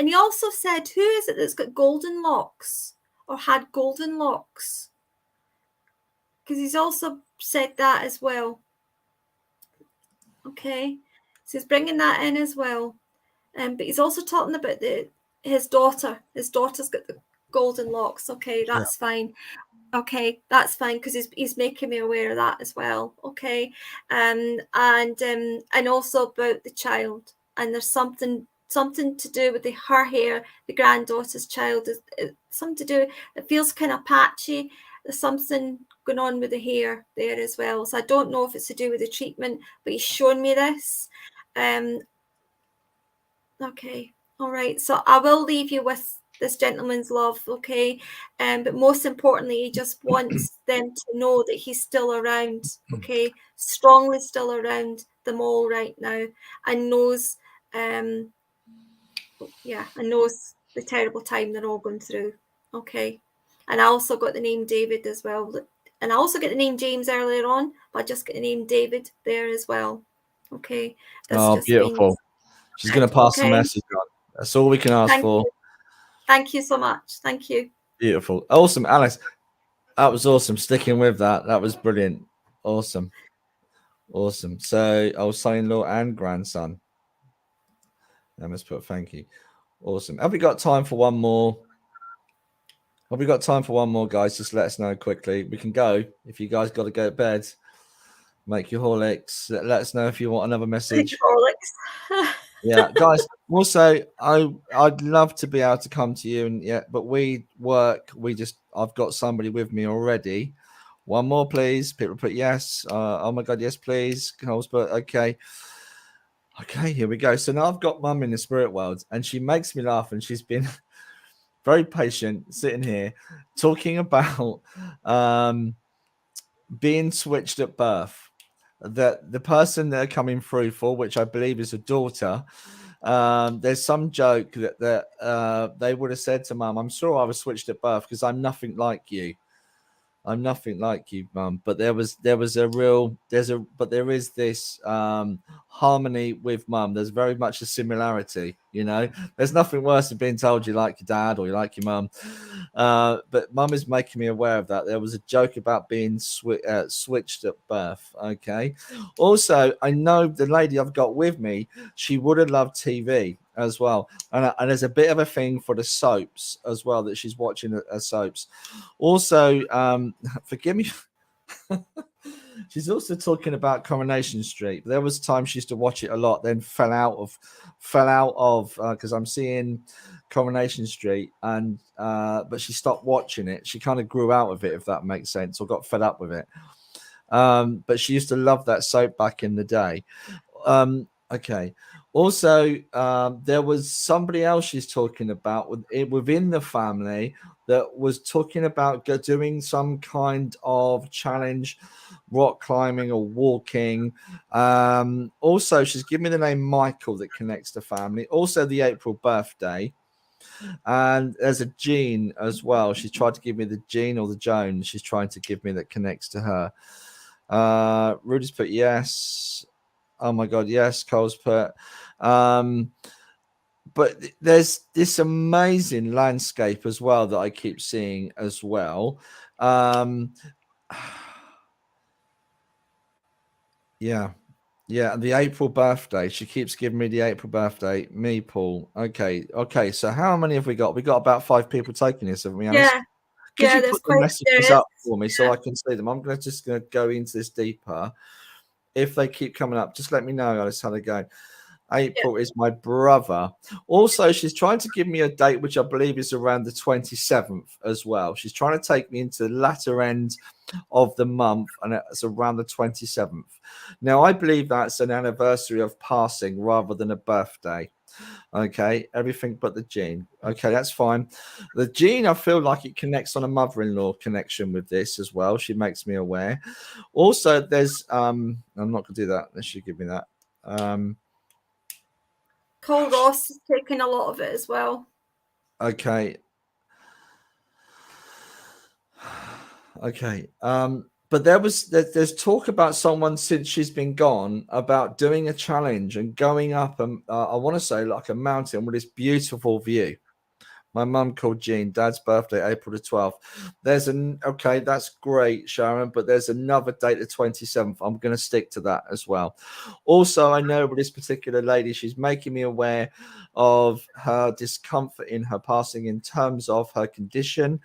he also said, who is it that's got golden locks or had golden locks? Because he's also said that as well. Okay, so he's bringing that in as well. But he's also talking about his daughter. His daughter's got the golden locks. Okay, that's fine. Okay, that's fine, because he's making me aware of that as well. Okay, and also about the child. And there's something to do with her hair, the granddaughter's child. Something to do. It feels kind of patchy. There's something going on with the hair there as well. So I don't know if it's to do with the treatment, but he's shown me this. Okay, all right. So I will leave you with this gentleman's love, okay? But most importantly, he just wants them to know that he's still around, okay? Strongly still around them all right now, and knows, and knows the terrible time they're all going through, okay? And I also got the name David as well, and I also get the name James earlier on, but I just get the name David there as well, okay? This beautiful. She's going to pass the message on. That's all we can ask for. Thank you so much. Thank you. Beautiful. Awesome, Alice. That was awesome. Sticking with that. That was brilliant. Awesome. So I was son-in-law and grandson. I must put thank you. Awesome. Have we got time for one more? Have we got time for one more, guys? Just let us know quickly. We can go. If you guys got to go to bed, make your Horlicks. Let us know if you want another message. Yeah, guys. Also, I'd love to be able to come to you, but we work. I've got somebody with me already. One more, please. People put yes. Oh my God, yes, please. Cole's put okay. Okay, here we go. So now I've got Mum in the spirit world, and she makes me laugh, and she's been very patient sitting here talking about being switched at birth. That the person they're coming through for, which I believe is a daughter, there's some joke that they would have said to Mum, I'm sure I was switched at birth because I'm nothing like you. I'm nothing like you, Mum. But there is this harmony with Mum. There's very much a similarity, There's nothing worse than being told you like your dad or you like your mum. But Mum is making me aware of that. There was a joke about being switched at birth. Okay. Also, I know the lady I've got with me, she would have loved TV as well, and there's a bit of a thing for the soaps as well, that she's watching soaps. Also, forgive me, she's also talking about Coronation Street. There was time she used to watch it a lot, then fell out of because I'm seeing Coronation Street, and but she stopped watching it. She kind of grew out of it, if that makes sense, or got fed up with it. But she used to love that soap back in the day. Okay. Also, there was somebody else she's talking about within the family that was talking about doing some kind of challenge, rock climbing or walking. Also, she's given me the name Michael that connects the family. Also, the April birthday. And there's a Jean as well. She tried to give me the Jean or the Joan. She's trying to give me that connects to her. Rudy's put yes. Oh my God, yes. Cole's put. But there's this amazing landscape as well that I keep seeing as well. Yeah. The April birthday. She keeps giving me the April birthday. Me, Paul. Okay. So how many have we got? We got about 5 people taking this, haven't we, Alice? Yeah. Could you put the messages up for me so I can see them? I'm just going to go into this deeper. If they keep coming up, just let me know, Alice, how they go. April is my brother. Also, she's trying to give me a date, which I believe is around the 27th as well. She's trying to take me into the latter end of the month, and it's around the 27th. Now, I believe that's an anniversary of passing rather than a birthday. Okay, everything but the gene. Okay, that's fine. The gene, I feel like it connects on a mother-in-law connection with this as well. She makes me aware. Also, there's I'm not gonna do that. Let's give me that. Cole Ross is taking a lot of it as well. Okay. But there's talk about someone since she's been gone about doing a challenge and going up I want to say like a mountain with this beautiful view. My mum called Jean. Dad's birthday, April the 12th. Okay, that's great, Sharon, but there's another date, the 27th. I'm going to stick to that as well. Also, I know with this particular lady, she's making me aware of her discomfort in her passing in terms of her condition.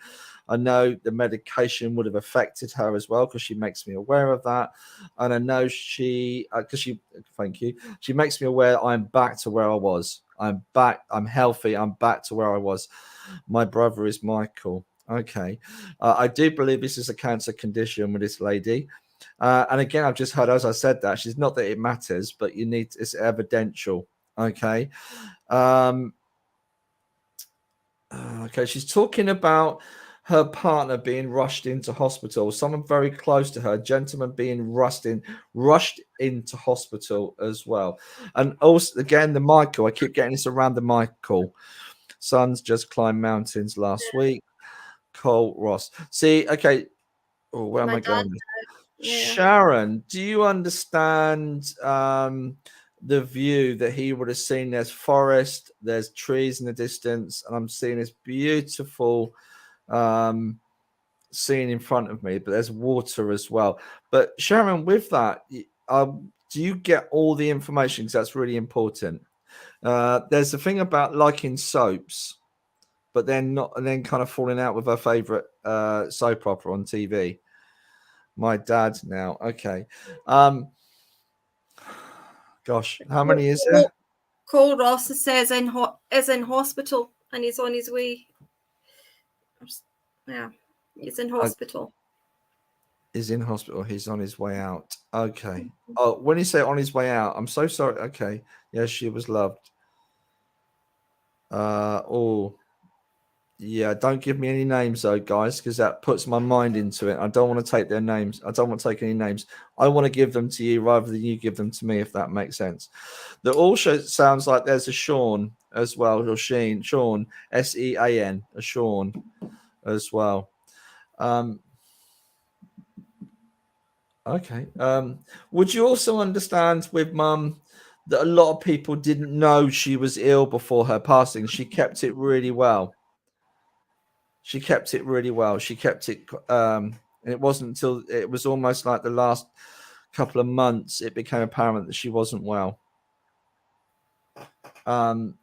I know the medication would have affected her as well, because she makes me aware of that. And I know thank you. She makes me aware I'm back to where I was. I'm back. I'm healthy. I'm back to where I was. My brother is Michael. Okay. I do believe this is a cancer condition with this lady. And again, I've just heard, as I said, that she's not that it matters, but it's evidential. Okay. Okay. She's talking about her partner being rushed into hospital, someone very close to her, gentleman being rushed into hospital as well. And also, again, the Michael, I keep getting this around the Michael. Sons just climbed mountains last week. Cole Ross. See, okay. Oh, where am I going? Sharon, do you understand the view that he would have seen? There's forest, there's trees in the distance, and I'm seeing this beautiful scene in front of me, but there's water as well. But Sharon, with that, do you get all the information? Because that's really important. There's a thing about liking soaps. but then not, and then kind of falling out with her favorite soap opera on TV. My dad now. Okay. Gosh, how many is there? Cole Ross says is in hospital and he's on his way. Yeah, he's in hospital. Is in hospital. He's on his way out. Okay. Oh, when you say on his way out, I'm so sorry. Okay. Yes, she was loved. Oh, yeah. Don't give me any names though, guys, because that puts my mind into it. I don't want to take their names. I don't want to take any names. I want to give them to you rather than you give them to me, if that makes sense. There also sounds like there's a Sean as well, or Sean, Sean, a Sean as well. Okay. Would you also understand with Mum that a lot of people didn't know she was ill before her passing? She kept it really well. She kept it really well. She kept it, and it wasn't until it was almost like the last couple of months it became apparent that she wasn't well. And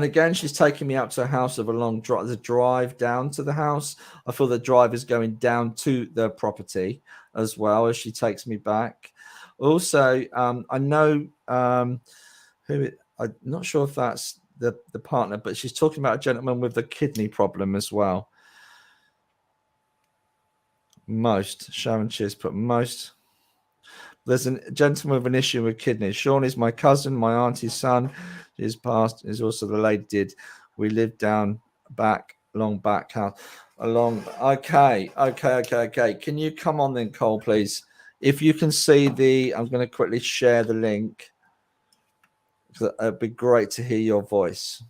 again, she's taking me out to her house of a long drive. The drive down to the house, I feel the drive is going down to the property as well as she takes me back. Also, I know I'm not sure if that's the partner, but she's talking about a gentleman with a kidney problem as well. Sharon Cheers put most. There's a gentleman with an issue with kidneys. Sean is my cousin, my auntie's son. His past is also the lady did. We lived down back, long back house. Okay. Can you come on then, Cole, please? If you can see I'm going to quickly share the link. It'd be great to hear your voice.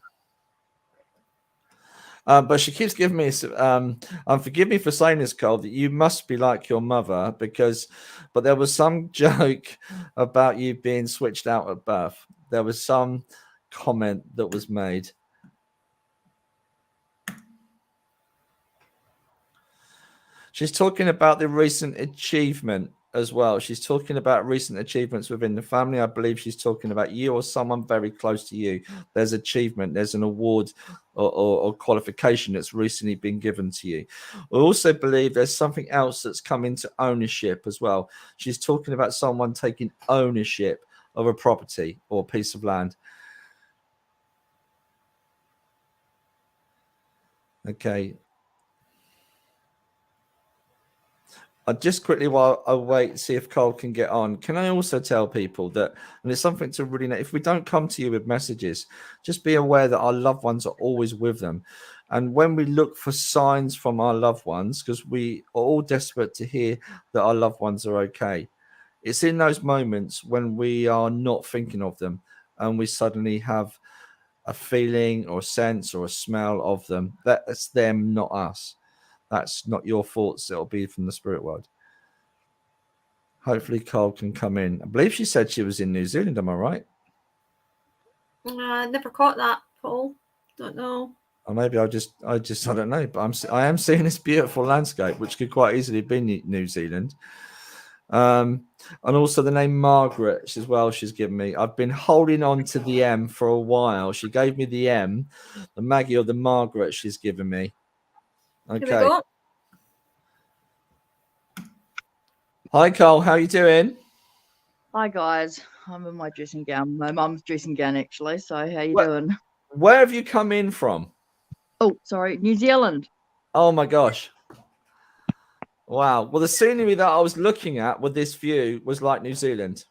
But she keeps giving me, forgive me for saying this, Cole, that you must be like your mother but there was some joke about you being switched out at birth. There was some comment that was made. She's talking about the recent achievement as well. She's talking about recent achievements within the family. I believe she's talking about you or someone very close to you. There's achievement, there's an award or qualification that's recently been given to you. I also believe there's something else that's come into ownership as well. She's talking about someone taking ownership of a property or a piece of land. Okay. Just quickly, while I wait, see if Cole can get on, can I also tell people that, and it's something to really know, if we don't come to you with messages, just be aware that our loved ones are always with them. And when we look for signs from our loved ones, because we are all desperate to hear that our loved ones are okay, it's in those moments when we are not thinking of them and we suddenly have a feeling or a sense or a smell of them. That's them, not us. That's not your thoughts. It'll be from the spirit world. Hopefully Cole can come in. I believe she said she was in New Zealand. Am I right? Never caught that, Paul. Don't know. Or maybe I don't know. But I am seeing this beautiful landscape, which could quite easily be New Zealand. And also the name Margaret as well. She's given me. I've been holding on to the M for a while. She gave me the M, the Maggie or the Margaret. She's given me. Okay. Here we go. Hi, Cole. How you doing? Hi, guys. I'm in my dressing gown. My mum's dressing gown, actually. So how you doing? Where have you come in from? Oh, sorry. New Zealand. Oh, my gosh. Wow. Well, the scenery that I was looking at with this view was like New Zealand.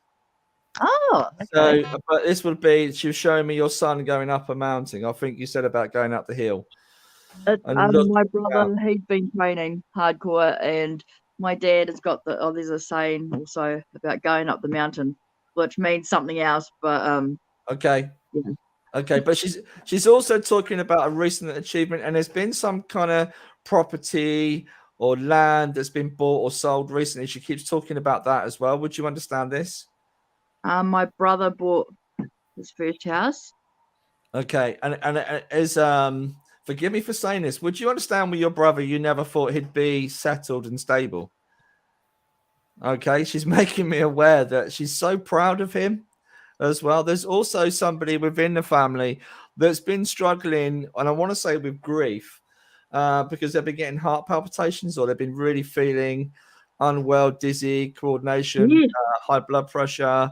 Oh, okay. So, but this would be, she was showing me your son going up a mountain. I think you said about going up the hill. My brother, he's been training hardcore, and my dad has got there's a saying also about going up the mountain, which means something else, but okay. Yeah. Okay, but she's also talking about a recent achievement, and there's been some kind of property or land that's been bought or sold recently. She keeps talking about that as well. Would you understand this? My brother bought his first house. Okay, and as forgive me for saying this, would you understand with your brother, you never thought he'd be settled and stable? Okay, she's making me aware that she's so proud of him as well. There's also somebody within the family that's been struggling, and I want to say with grief, because they've been getting heart palpitations, or they've been really feeling unwell, dizzy, coordination, high blood pressure.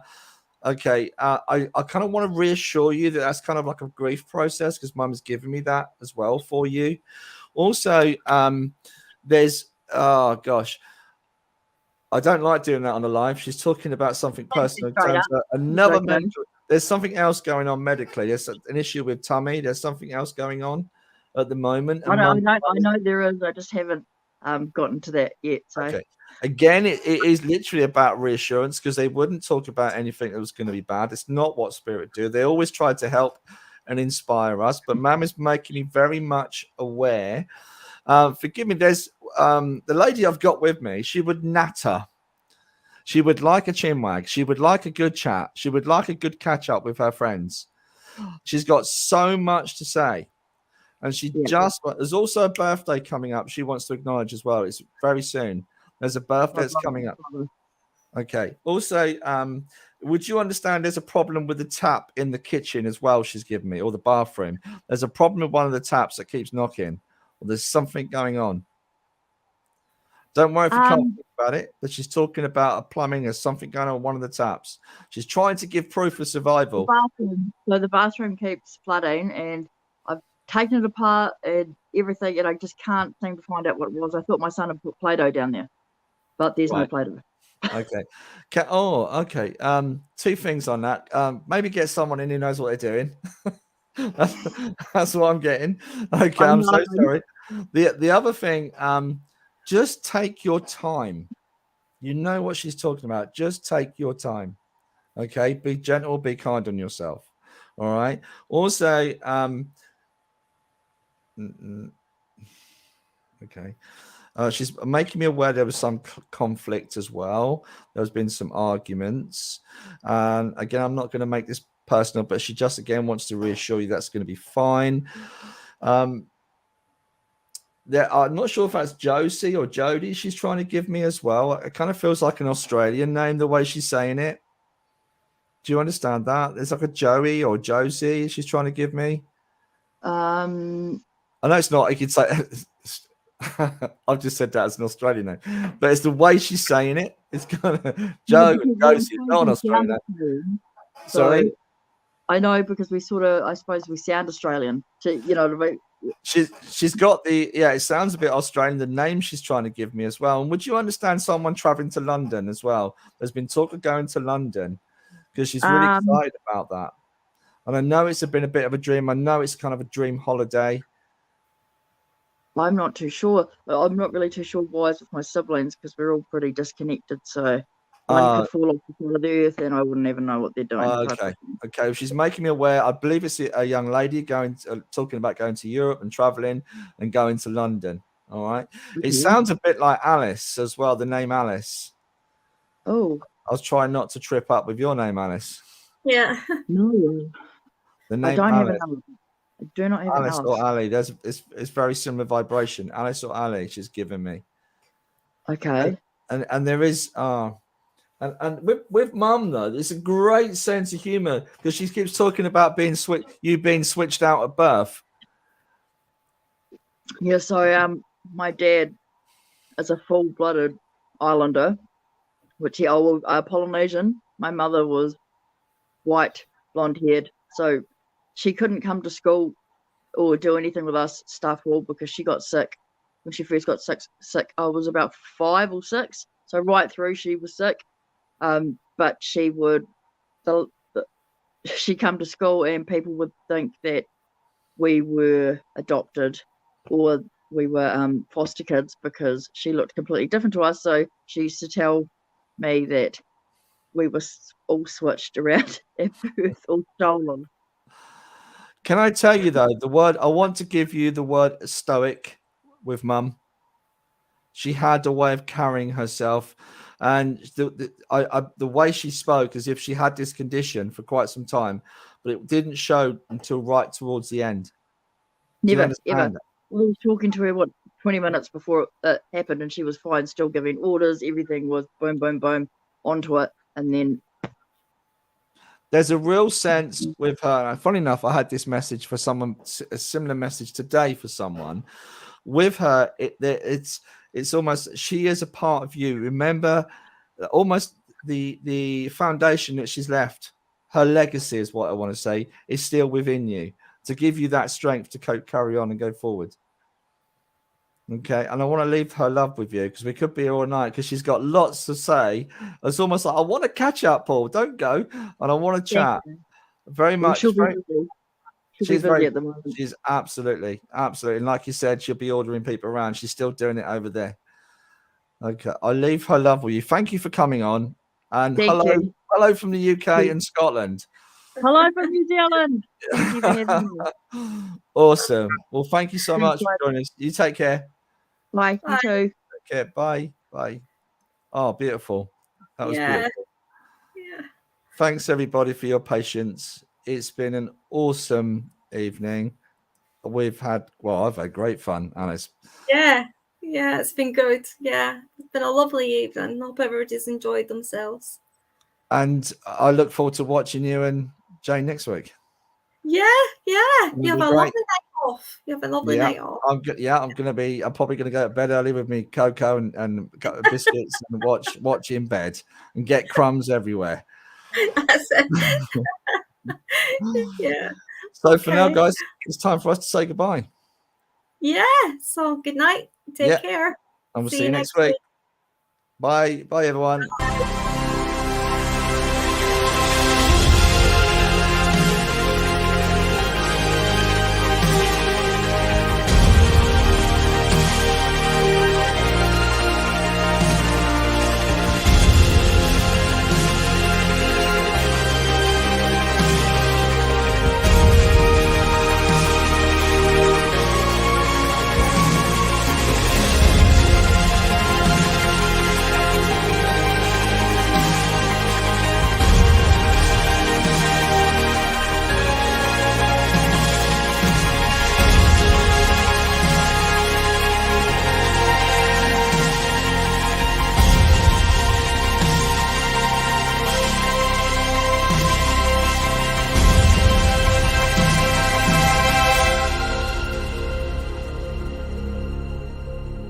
Okay, I kind of want to reassure you that that's kind of like a grief process, because Mum's given me that as well for you. Also, there's, oh gosh, I don't like doing that on the live. She's talking about something personal. In terms of another mental, there's something else going on medically. There's an issue with tummy. There's something else going on at the moment. I know there is. I just haven't gotten to that yet. So. Okay. Again, it is literally about reassurance, because they wouldn't talk about anything that was going to be bad. It's not what spirit do. They always try to help and inspire us. But Mam is making me very much aware. Forgive me, there's the lady I've got with me, she would natter. She would like a chinwag. She would like a good chat. She would like a good catch up with her friends. She's got so much to say. And she there's also a birthday coming up she wants to acknowledge as well. It's very soon. There's a birthday that's coming up. Okay. Also, would you understand there's a problem with the tap in the kitchen as well, she's given me, or the bathroom? There's a problem with one of the taps that keeps knocking. Well, there's something going on. Don't worry if you can't think about it, but she's talking about a plumbing or something going on with one of the taps. She's trying to give proof of survival. The bathroom keeps flooding, and I've taken it apart and everything, and I just can't seem to find out what it was. I thought my son had put Play-Doh down there, but there's no Play-Doh. Okay. Okay. Two things on that. Maybe get someone in who knows what they're doing. That's what I'm getting. Okay, I'm so sorry. The other thing, just take your time. You know what she's talking about. Just take your time. Okay, be gentle, be kind on yourself. All right. Also, okay. She's making me aware there was some conflict as well. There's been some arguments. And again, I'm not going to make this personal, but she just again wants to reassure you that's going to be fine. I'm not sure if that's Josie or Jody she's trying to give me as well. It kind of feels like an Australian name the way she's saying it. Do you understand that? It's like a Joey or Josie she's trying to give me. I know it's not. You could say I've just said that as an Australian name, but it's the way she's saying it. It's kind of Joe and Josie, not an Australian name. Sorry. I know, because we sort of, I suppose we sound Australian. You know what I mean? She's got the, it sounds a bit Australian, the name she's trying to give me as well. And would you understand someone traveling to London as well? There's been talk of going to London, because she's really excited about that. And I know it's been a bit of a dream. I know it's kind of a dream holiday. I'm not too sure. I'm not really too sure why it's with my siblings, because we're all pretty disconnected. So one could fall off the side of the earth and I wouldn't even know what they're doing. Okay. Well, she's making me aware. I believe it's a young lady talking about going to Europe and traveling and going to London. All right. It sounds a bit like Alice as well, the name Alice. Oh. I was trying not to trip up with your name, Alice. Yeah. No. The name I don't Alice. have a name. I do not have Alice an or Ali. It's very similar vibration. Alice or Ali, she's given me. Okay. And there is and with Mum though, there's a great sense of humor, because she keeps talking about being switched out at birth. Yeah, so my dad is a full-blooded Islander, which Polynesian. My mother was white, blonde-haired, so she couldn't come to school or do anything with us staff hall because she got sick. When she first got sick, I was about 5 or 6, so right through she was sick. But she would, she come to school and people would think that we were adopted or we were foster kids, because she looked completely different to us. So she used to tell me that we were all switched around at birth, all stolen. Can I tell you though, I want to give you the word stoic with Mum. She had a way of carrying herself, and the way she spoke as if she had this condition for quite some time, but it didn't show until right towards the end. Never, ever. We were talking to her 20 minutes before it happened, and she was fine, still giving orders. Everything was boom, boom, boom onto it, and then There's a real sense with her. Funny enough, I had this message for someone, a similar message today for someone. With her, it's almost, she is a part of you. Remember, almost the foundation that she's left, her legacy is what I want to say, is still within you to give you that strength to carry on and go forward. Okay, and I want to leave her love with you because we could be here all night because she's got lots to say. It's almost like, I want to catch up, Paul. Don't go. And I want to chat very much. She'll be busy. She's busy at the moment. She's absolutely. And like you said, she'll be ordering people around. She's still doing it over there. Okay, I'll leave her love with you. Thank you for coming on. And hello from the UK and Scotland. Hello from New Zealand. Thank you for having me. Awesome. Well, thank you so much for joining us. You take care. Bye. You too. Take care. Bye. Bye. Oh, beautiful. That was beautiful. Yeah. Thanks, everybody, for your patience. It's been an awesome evening. I've had great fun, Alice. Yeah, it's been good. Yeah, it's been a lovely evening. Hope everybody's enjoyed themselves. And I look forward to watching you and Jane next week. Yeah. You have a lovely night off. I'm probably gonna go to bed early with me cocoa and biscuits and watch in bed and get crumbs everywhere. That's it. Yeah. So for now, guys, it's time for us to say goodbye. Yeah. So good night. Take care. And we'll see you next week. Bye, everyone.